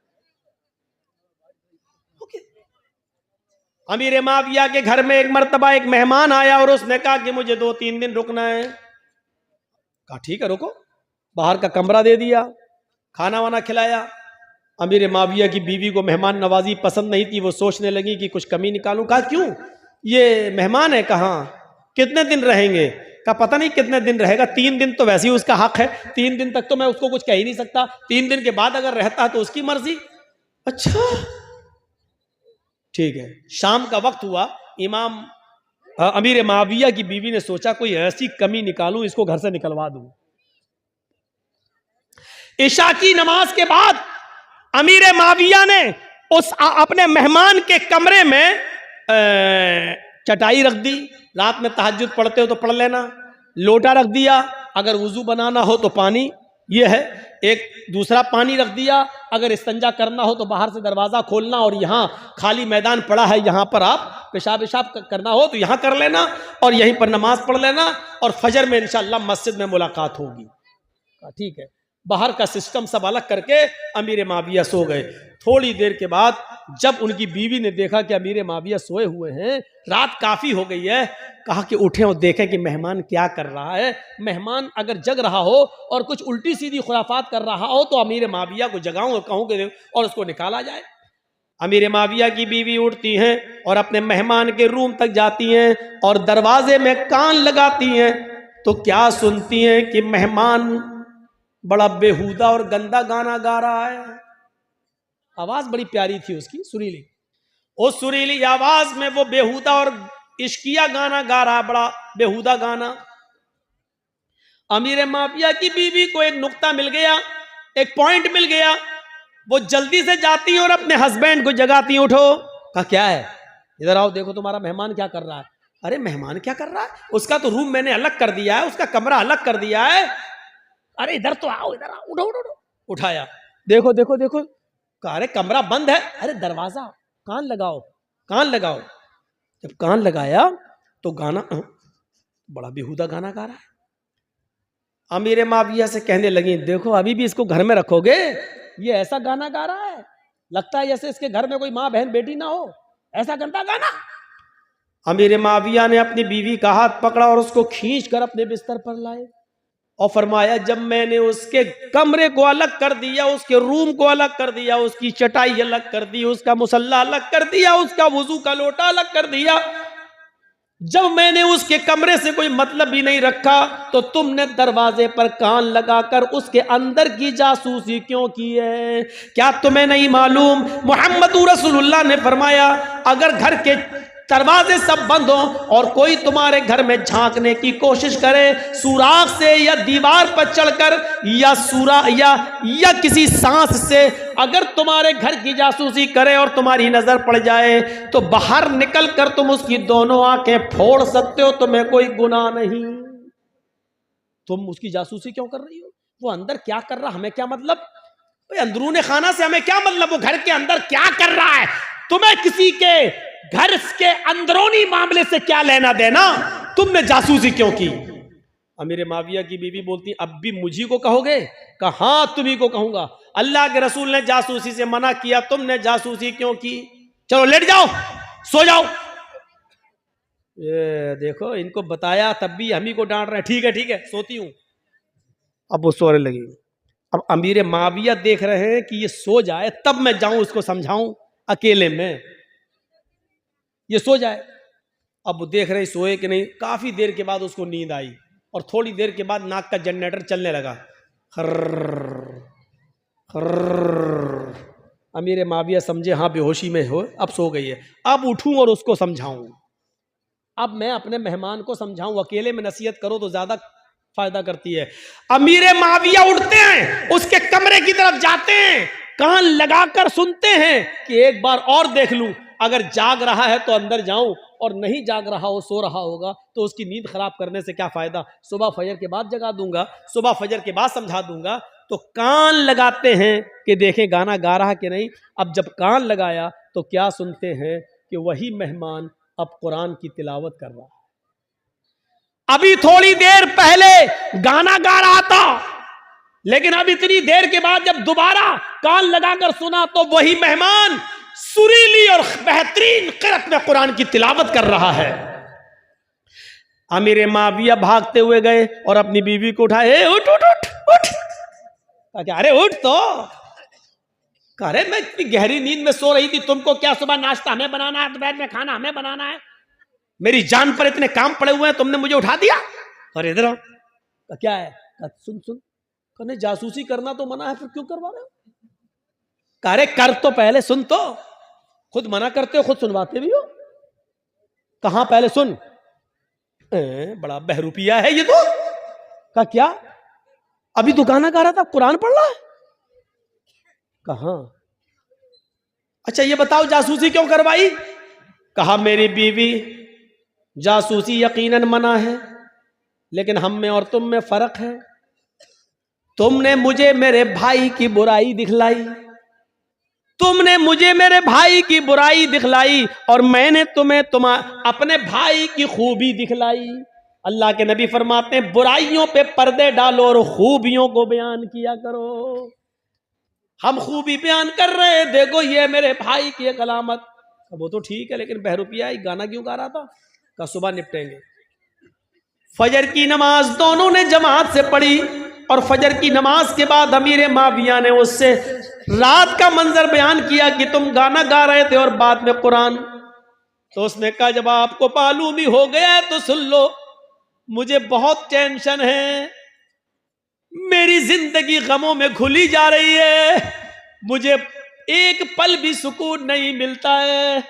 अमीर माविया के घर में एक मर्तबा एक मेहमान आया और उसने कहा कि मुझे 2-3 दिन रुकना है। कहा ठीक है रुको, बाहर का कमरा दे दिया, खाना वाना खिलाया। अमीर माविया की बीवी को मेहमान नवाजी पसंद नहीं थी, वो सोचने लगी कि कुछ कमी निकालूं। कहा क्यों, ये मेहमान है, कहाँ कितने दिन रहेंगे? कहा पता नहीं कितने दिन रहेगा, 3 दिन तो वैसे ही उसका हक है, 3 दिन तक तो मैं उसको कुछ कह ही नहीं सकता, 3 दिन के बाद अगर रहता तो उसकी मर्जी। अच्छा ठीक है। शाम का वक्त हुआ, इमाम अमीर माविया की बीवी ने सोचा कोई ऐसी कमी निकालूं, इसको घर से निकलवा दूं। इशा की नमाज के बाद अमीर माविया ने उस अपने मेहमान के कमरे में चटाई रख दी, रात में तहज्जुद पढ़ते हो तो पढ़ लेना, लोटा रख दिया, अगर वुजू बनाना हो तो पानी ये है, एक दूसरा पानी रख दिया, अगर इस्तंजा करना हो तो बाहर से दरवाजा खोलना और यहाँ खाली मैदान पड़ा है, यहाँ पर आप पेशाब करना हो तो यहाँ कर लेना और यहीं पर नमाज पढ़ लेना और फजर में इंशाअल्लाह मस्जिद में मुलाकात होगी। ठीक है। बाहर का सिस्टम सब अलग करके अमीर माविया सो गए। थोड़ी देर के बाद जब उनकी बीवी ने देखा कि अमीर माविया सोए हुए हैं, रात काफी हो गई है, कहा कि उठें और देखें कि मेहमान क्या कर रहा है। मेहमान अगर जग रहा हो और कुछ उल्टी सीधी खुराफात कर रहा हो तो अमीर माविया को जगाऊं और कहूं कि और उसको निकाला जाए। अमीर माविया की बीवी उठती हैं और अपने मेहमान के रूम तक जाती हैं और दरवाजे में कान लगाती हैं तो क्या सुनती हैं कि मेहमान बड़ा बेहुदा और गंदा गाना गा रहा है। आवाज बड़ी प्यारी थी उसकी, सुरीली। उस सुरीली आवाज में वो बेहुदा और इश्किया गाना गा रहा, बड़ा बेहुदा गाना। अमीर माविया की बीवी को एक नुक्ता मिल गया, एक पॉइंट मिल गया। वो जल्दी से जाती और अपने हस्बैंड को जगाती, उठो। कहा क्या है, इधर आओ, देखो तुम्हारा मेहमान क्या कर रहा है। अरे मेहमान क्या कर रहा है, उसका तो रूम मैंने अलग कर दिया है, उसका कमरा अलग कर दिया है। अरे इधर तो आओ, इधर आओ, उठो उठो उठो। उठाया, देखो देखो देखो। अरे कमरा बंद है। अरे दरवाजा, कान लगाओ, कान लगाओ। जब कान लगाया तो गाना बड़ा बेहुदा गाना गा रहा है। अमीर माविया से कहने लगी, देखो अभी भी इसको घर में रखोगे, ये ऐसा गाना गा रहा है, लगता है जैसे इसके घर में कोई माँ बहन बेटी ना हो, ऐसा गंदा गाना। अमीर माविया ने अपनी बीवी का हाथ पकड़ा और उसको खींच कर अपने बिस्तर पर लाए और फरमाया, जब मैंने उसके कमरे को अलग कर दिया, उसके रूम को अलग कर दिया, उसकी चटाई अलग कर दी, उसका मुसल्ला अलग कर दिया, उसका वुजू का लोटा अलग कर दिया, जब मैंने उसके कमरे से कोई मतलब भी नहीं रखा तो तुमने दरवाजे पर कान लगाकर उसके अंदर की जासूसी क्यों की है? क्या तुम्हें नहीं मालूम मोहम्मद रसूलुल्लाह ने फरमाया, अगर घर के दरवाजे सब बंद हो और कोई तुम्हारे घर में झांकने की कोशिश करे, सुराख से या दीवार पर चढ़कर या किसी सांस से अगर तुम्हारे घर की जासूसी करे और तुम्हारी नजर पड़ जाए तो बाहर निकल कर तुम उसकी दोनों आंखें फोड़ सकते हो, तुम्हें कोई गुनाह नहीं। तुम उसकी जासूसी क्यों कर रही हो? वो अंदर क्या कर रहा, हमें क्या मतलब? भाई अंदरूने खाना से हमें क्या मतलब, वो घर के अंदर क्या कर रहा है? तुम्हें किसी के घर के अंदरूनी मामले से क्या लेना देना? तुमने जासूसी क्यों की? अमीर माविया की बीवी बोलती, अब भी मुझी को कहोगे? कहा हाँ तुम्ही को कहूंगा, अल्लाह के रसूल ने जासूसी से मना किया, तुमने जासूसी क्यों की? चलो लेट जाओ, सो जाओ। ये देखो इनको बताया तब भी हम ही को डांट रहे हैं। ठीक है सोती हूं। अब वो सोने लगी। अब अमीर माविया देख रहे हैं कि ये सो जाए तब मैं जाऊं उसको समझाऊं, अकेले में ये सो जाए। अब वो देख रहे सोए कि नहीं। काफी देर के बाद उसको नींद आई और थोड़ी देर के बाद नाक का जनरेटर चलने लगा, खर्र खर्र। अमीर माविया समझे हाँ बेहोशी में हो, अब सो गई है। अब उठूं और उसको समझाऊं, अब मैं अपने मेहमान को समझाऊं। अकेले में नसीहत करो तो ज्यादा फायदा करती है। अमीर माविया उठते हैं, उसके कमरे की तरफ जाते हैं, कान लगाकर सुनते हैं कि एक बार और देख लूं अगर जाग रहा है तो अंदर जाऊं, और नहीं जाग रहा हो, सो रहा होगा, तो उसकी नींद खराब करने से क्या फायदा। सुबह फजर के बाद जगा दूंगा, सुबह फजर के बाद समझा दूंगा। तो कान लगाते हैं कि देखें गाना गा रहा कि नहीं। अब जब कान लगाया तो क्या सुनते हैं कि वही मेहमान अब कुरान की तिलावत कर रहा है। अभी थोड़ी देर पहले गाना गा रहा था, लेकिन अब इतनी देर के बाद जब दोबारा कान लगाकर सुना तो वही मेहमान सुरीली और बेहतरीन क़िरात में कुरान की तिलावत कर रहा है। अमीर माविया भागते हुए गए और अपनी बीवी को उठाए, उठ उठ उठ उठ। क्या, अरे उठ तो। अरे मैं इतनी गहरी नींद में सो रही थी, तुमको क्या सुबह नाश्ता हमें बनाना है, दोपहर में खाना हमें बनाना है, मेरी जान पर इतने काम पड़े हुए हैं, तुमने मुझे उठा दिया। और इधर आओ। क्या है? सुन सुन, कहने जासूसी करना तो मना है, फिर क्यों करवा रहे हो? अरे कर तो पहले, सुन तो। खुद मना करते हो, खुद सुनवाते भी हो। कहां पहले सुन। बड़ा बहरूपिया है ये तो। का क्या? अभी तो गाना गा रहा था, कुरान पढ़ रहा है। कहां? अच्छा ये बताओ जासूसी क्यों करवाई? कहा मेरी बीवी, जासूसी यकीनन मना है, लेकिन हम में और तुम में फर्क है। तुमने मुझे मेरे भाई की बुराई दिखलाई, तुमने मुझे मेरे भाई की बुराई दिखलाई, और मैंने तुम्हें अपने भाई की खूबी दिखलाई। अल्लाह के नबी फरमाते हैं बुराइयों पे पर्दे डालो और खूबियों को बयान किया करो। हम खूबी बयान कर रहे हैं, देखो ये मेरे भाई की एक अलामत। वो तो ठीक है, लेकिन बहरूपिया गाना क्यों गा रहा था? का सुबह निपटेंगे। फजर की नमाज दोनों ने जमात से पढ़ी, और फजर की नमाज के बाद अमीर माविया ने उससे रात का मंजर बयान किया कि तुम गाना गा रहे थे और बाद में कुरान। तो उसने कहा जब आपको मालूम ही हो गया है तो सुन लो, मुझे बहुत टेंशन है, मेरी जिंदगी गमों में घुली जा रही है, मुझे एक पल भी सुकून नहीं मिलता है,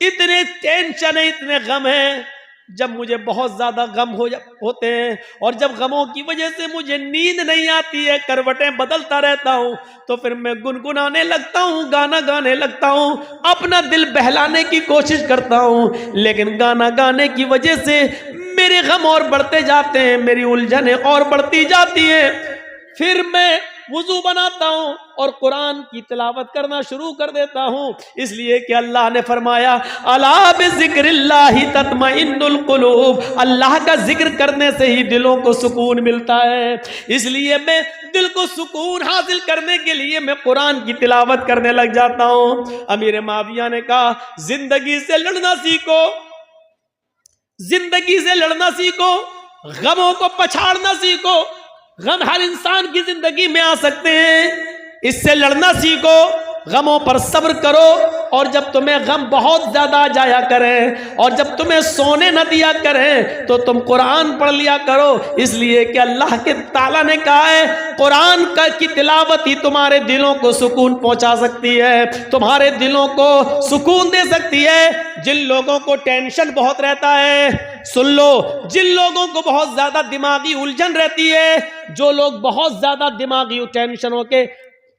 इतने टेंशन है, इतने गम है। जब मुझे बहुत ज्यादा गम होते हैं और जब गमों की वजह से मुझे नींद नहीं आती है, करवटें बदलता रहता हूं, तो फिर मैं गुनगुनाने लगता हूं, गाना गाने लगता हूं, अपना दिल बहलाने की कोशिश करता हूं, लेकिन गाना गाने की वजह से मेरे गम और बढ़ते जाते हैं, मेरी उलझनें और बढ़ती जाती हैं। फिर मैं वुजू बनाता हूं और कुरान की तिलावत करना शुरू कर देता हूं, इसलिए कि अल्लाह ने फरमाया अला बिज़िक्रिल्लाहि तत्मइन्नुल कुलूब, अल्लाह का जिक्र करने से ही दिलों को सुकून मिलता है। इसलिए मैं दिल को सुकून हासिल करने के लिए मैं कुरान की तिलावत करने लग जाता हूं। अमीर माविया ने कहा जिंदगी से लड़ना सीखो, जिंदगी से लड़ना सीखो, गमों को पछाड़ना सीखो। गम हर इंसान की जिंदगी में आ सकते हैं, इससे लड़ना सीखो, गमों पर सब्र करो, और जब तुम्हें गम बहुत ज्यादा आ जाया करें और जब तुम्हें सोने न दिया करें तो तुम कुरान पढ़ लिया करो। इसलिए कि अल्लाह के ताला ने कहा है कुरान की तिलावत ही तुम्हारे दिलों को सुकून पहुंचा सकती है, तुम्हारे दिलों को सुकून दे सकती है। जिन लोगों को टेंशन बहुत रहता है, सुन लो, जिन लोगों को बहुत ज्यादा दिमागी उलझन रहती है, जो लोग बहुत ज्यादा दिमागी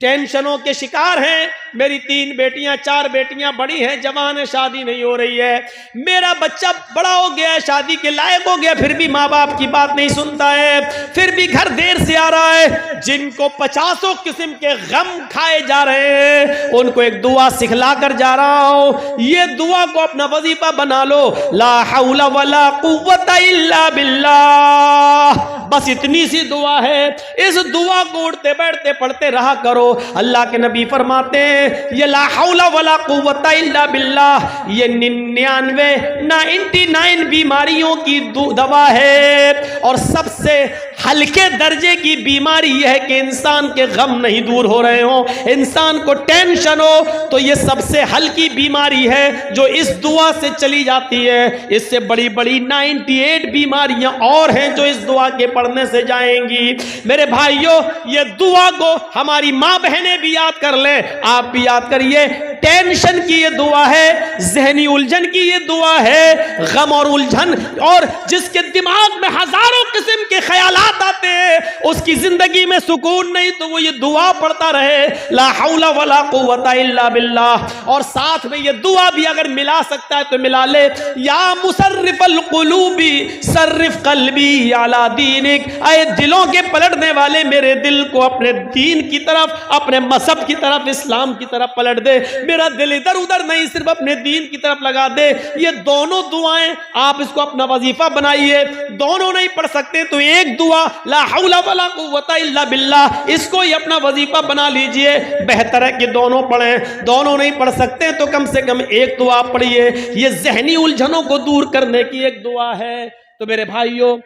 टेंशनों के शिकार हैं, मेरी 3 बेटियां 4 बेटियां बड़ी हैं, जवान है, शादी नहीं हो रही है, मेरा बच्चा बड़ा हो गया है, शादी के लायक हो गया, फिर भी माँ बाप की बात नहीं सुनता है, फिर भी घर देर से आ रहा है, जिनको 50 किस्म के गम खाए जा रहे हैं, उनको एक दुआ सिखला कर जा रहा हूं। ये दुआ को अपना वजीफा बना लो, ला हौला वला कुव्वता इल्ला बिल्लाह। बस इतनी सी दुआ है, इस दुआ को उठते बैठते पढ़ते रहा करो। अल्लाह के नबी फरमाते हैं ये ला हौला वला कुव्वता इल्ला बिल्लाह, ये 99 बीमारियों की दवा है, और सबसे हल्के दर्जे की बीमारी यह है कि इंसान के गम नहीं दूर हो रहे हो, इंसान को टेंशन हो, तो ये सबसे हल्की बीमारी है जो इस दुआ से चली जाती है। इससे बड़ी बड़ी 98 बीमारियां और हैं जो इस दुआ के पढ़ने से जाएंगी। मेरे भाइयों, ये दुआ को हमारी माँ बहनें भी याद कर लें, आप भी याद करिए। टेंशन की ये दुआ है, जहनी उलझन की ये दुआ है, गम और उलझन, और जिसके दिमाग में हजारों किस्म के ख्यालात आते हैं, उसकी जिंदगी में सुकून नहीं, तो वो ये दुआ पढ़ता रहे, ला हौला वला कुव्वता इल्ला बिल्लाह। और साथ में ये दुआ भी अगर मिला सकता है तो मिला ले, या मुसर्रिफल कुलूबी सर्रिफ कल्बी अला दीनिक, ऐ दिलों के पलटने वाले मेरे दिल को अपने दीन की तरफ, अपने मजहब की तरफ, इस्लाम की तरफ पलट दे, मेरा दिल इधर उधर नहीं, सिर्फ अपने दीन की तरफ लगा दे। ये दोनों दुआएं आप इसको अपना वजीफा बनाइए। दोनों नहीं पढ़ सकते तो एक दुआ ला हौला वला कुव्वता इल्ला बिल्लाह, इसको ही अपना वजीफा बना लीजिए। बेहतर है कि दोनों पढ़ें। दोनों नहीं पढ़ सकते तो कम से कम एक दुआ पढ़िए। ये जहनी उलझनों को दूर करने की एक दुआ है। तो मेरे भाइयों,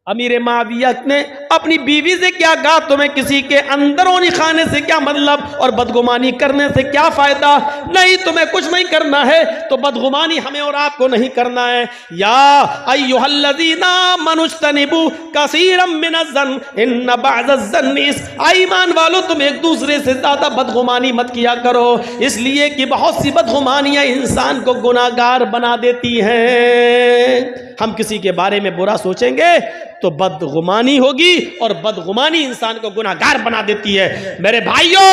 अमीर माविया ने अपनी बीवी से क्या कहा, तुम्हें किसी के अंदरूनी खाने से क्या मतलब, और बदगुमानी करने से क्या फायदा? नहीं, तुम्हें कुछ नहीं करना है, तो बदगुमानी हमें और आपको नहीं करना है। या अय्युहल्लज़ीना मनुज्तनिबू कसीरम मिनज़्ज़न इन्न बअज़-ज़न्नि, ईमान वालों तुम एक दूसरे से ज्यादा बदगुमानी मत किया करो, इसलिए कि बहुत सी बदगुमानियां इंसान को गुनाहगार बना देती हैं। हम किसी के बारे में बुरा सोचेंगे तो बदगुमानी होगी, और बदगुमानी इंसान को गुनाहगार बना देती है। मेरे भाइयों,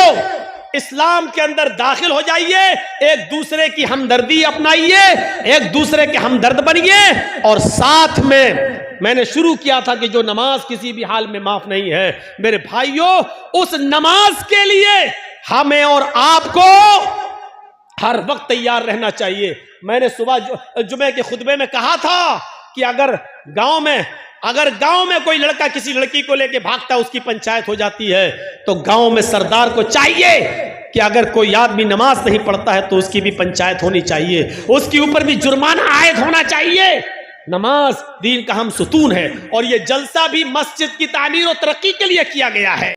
इस्लाम के अंदर दाखिल हो जाइए, एक दूसरे की हमदर्दी अपनाइए, एक दूसरे के हमदर्द बनिए। और साथ में मैंने शुरू किया था कि जो नमाज किसी भी हाल में माफ नहीं है, मेरे भाइयों, उस नमाज के लिए हमें और आपको हर वक्त तैयार रहना चाहिए। मैंने सुबह जुमे के खुतबे में कहा था कि अगर गांव में कोई लड़का किसी लड़की को लेके भागता, उसकी पंचायत हो जाती है, तो गांव में सरदार को चाहिए कि अगर कोई आदमी नमाज नहीं पढ़ता है तो उसकी भी पंचायत होनी चाहिए, उसके ऊपर भी जुर्माना आयद होना चाहिए। नमाज दीन का हम सुतून है, और ये जलसा भी मस्जिद की तामीर और तरक्की के लिए किया गया है।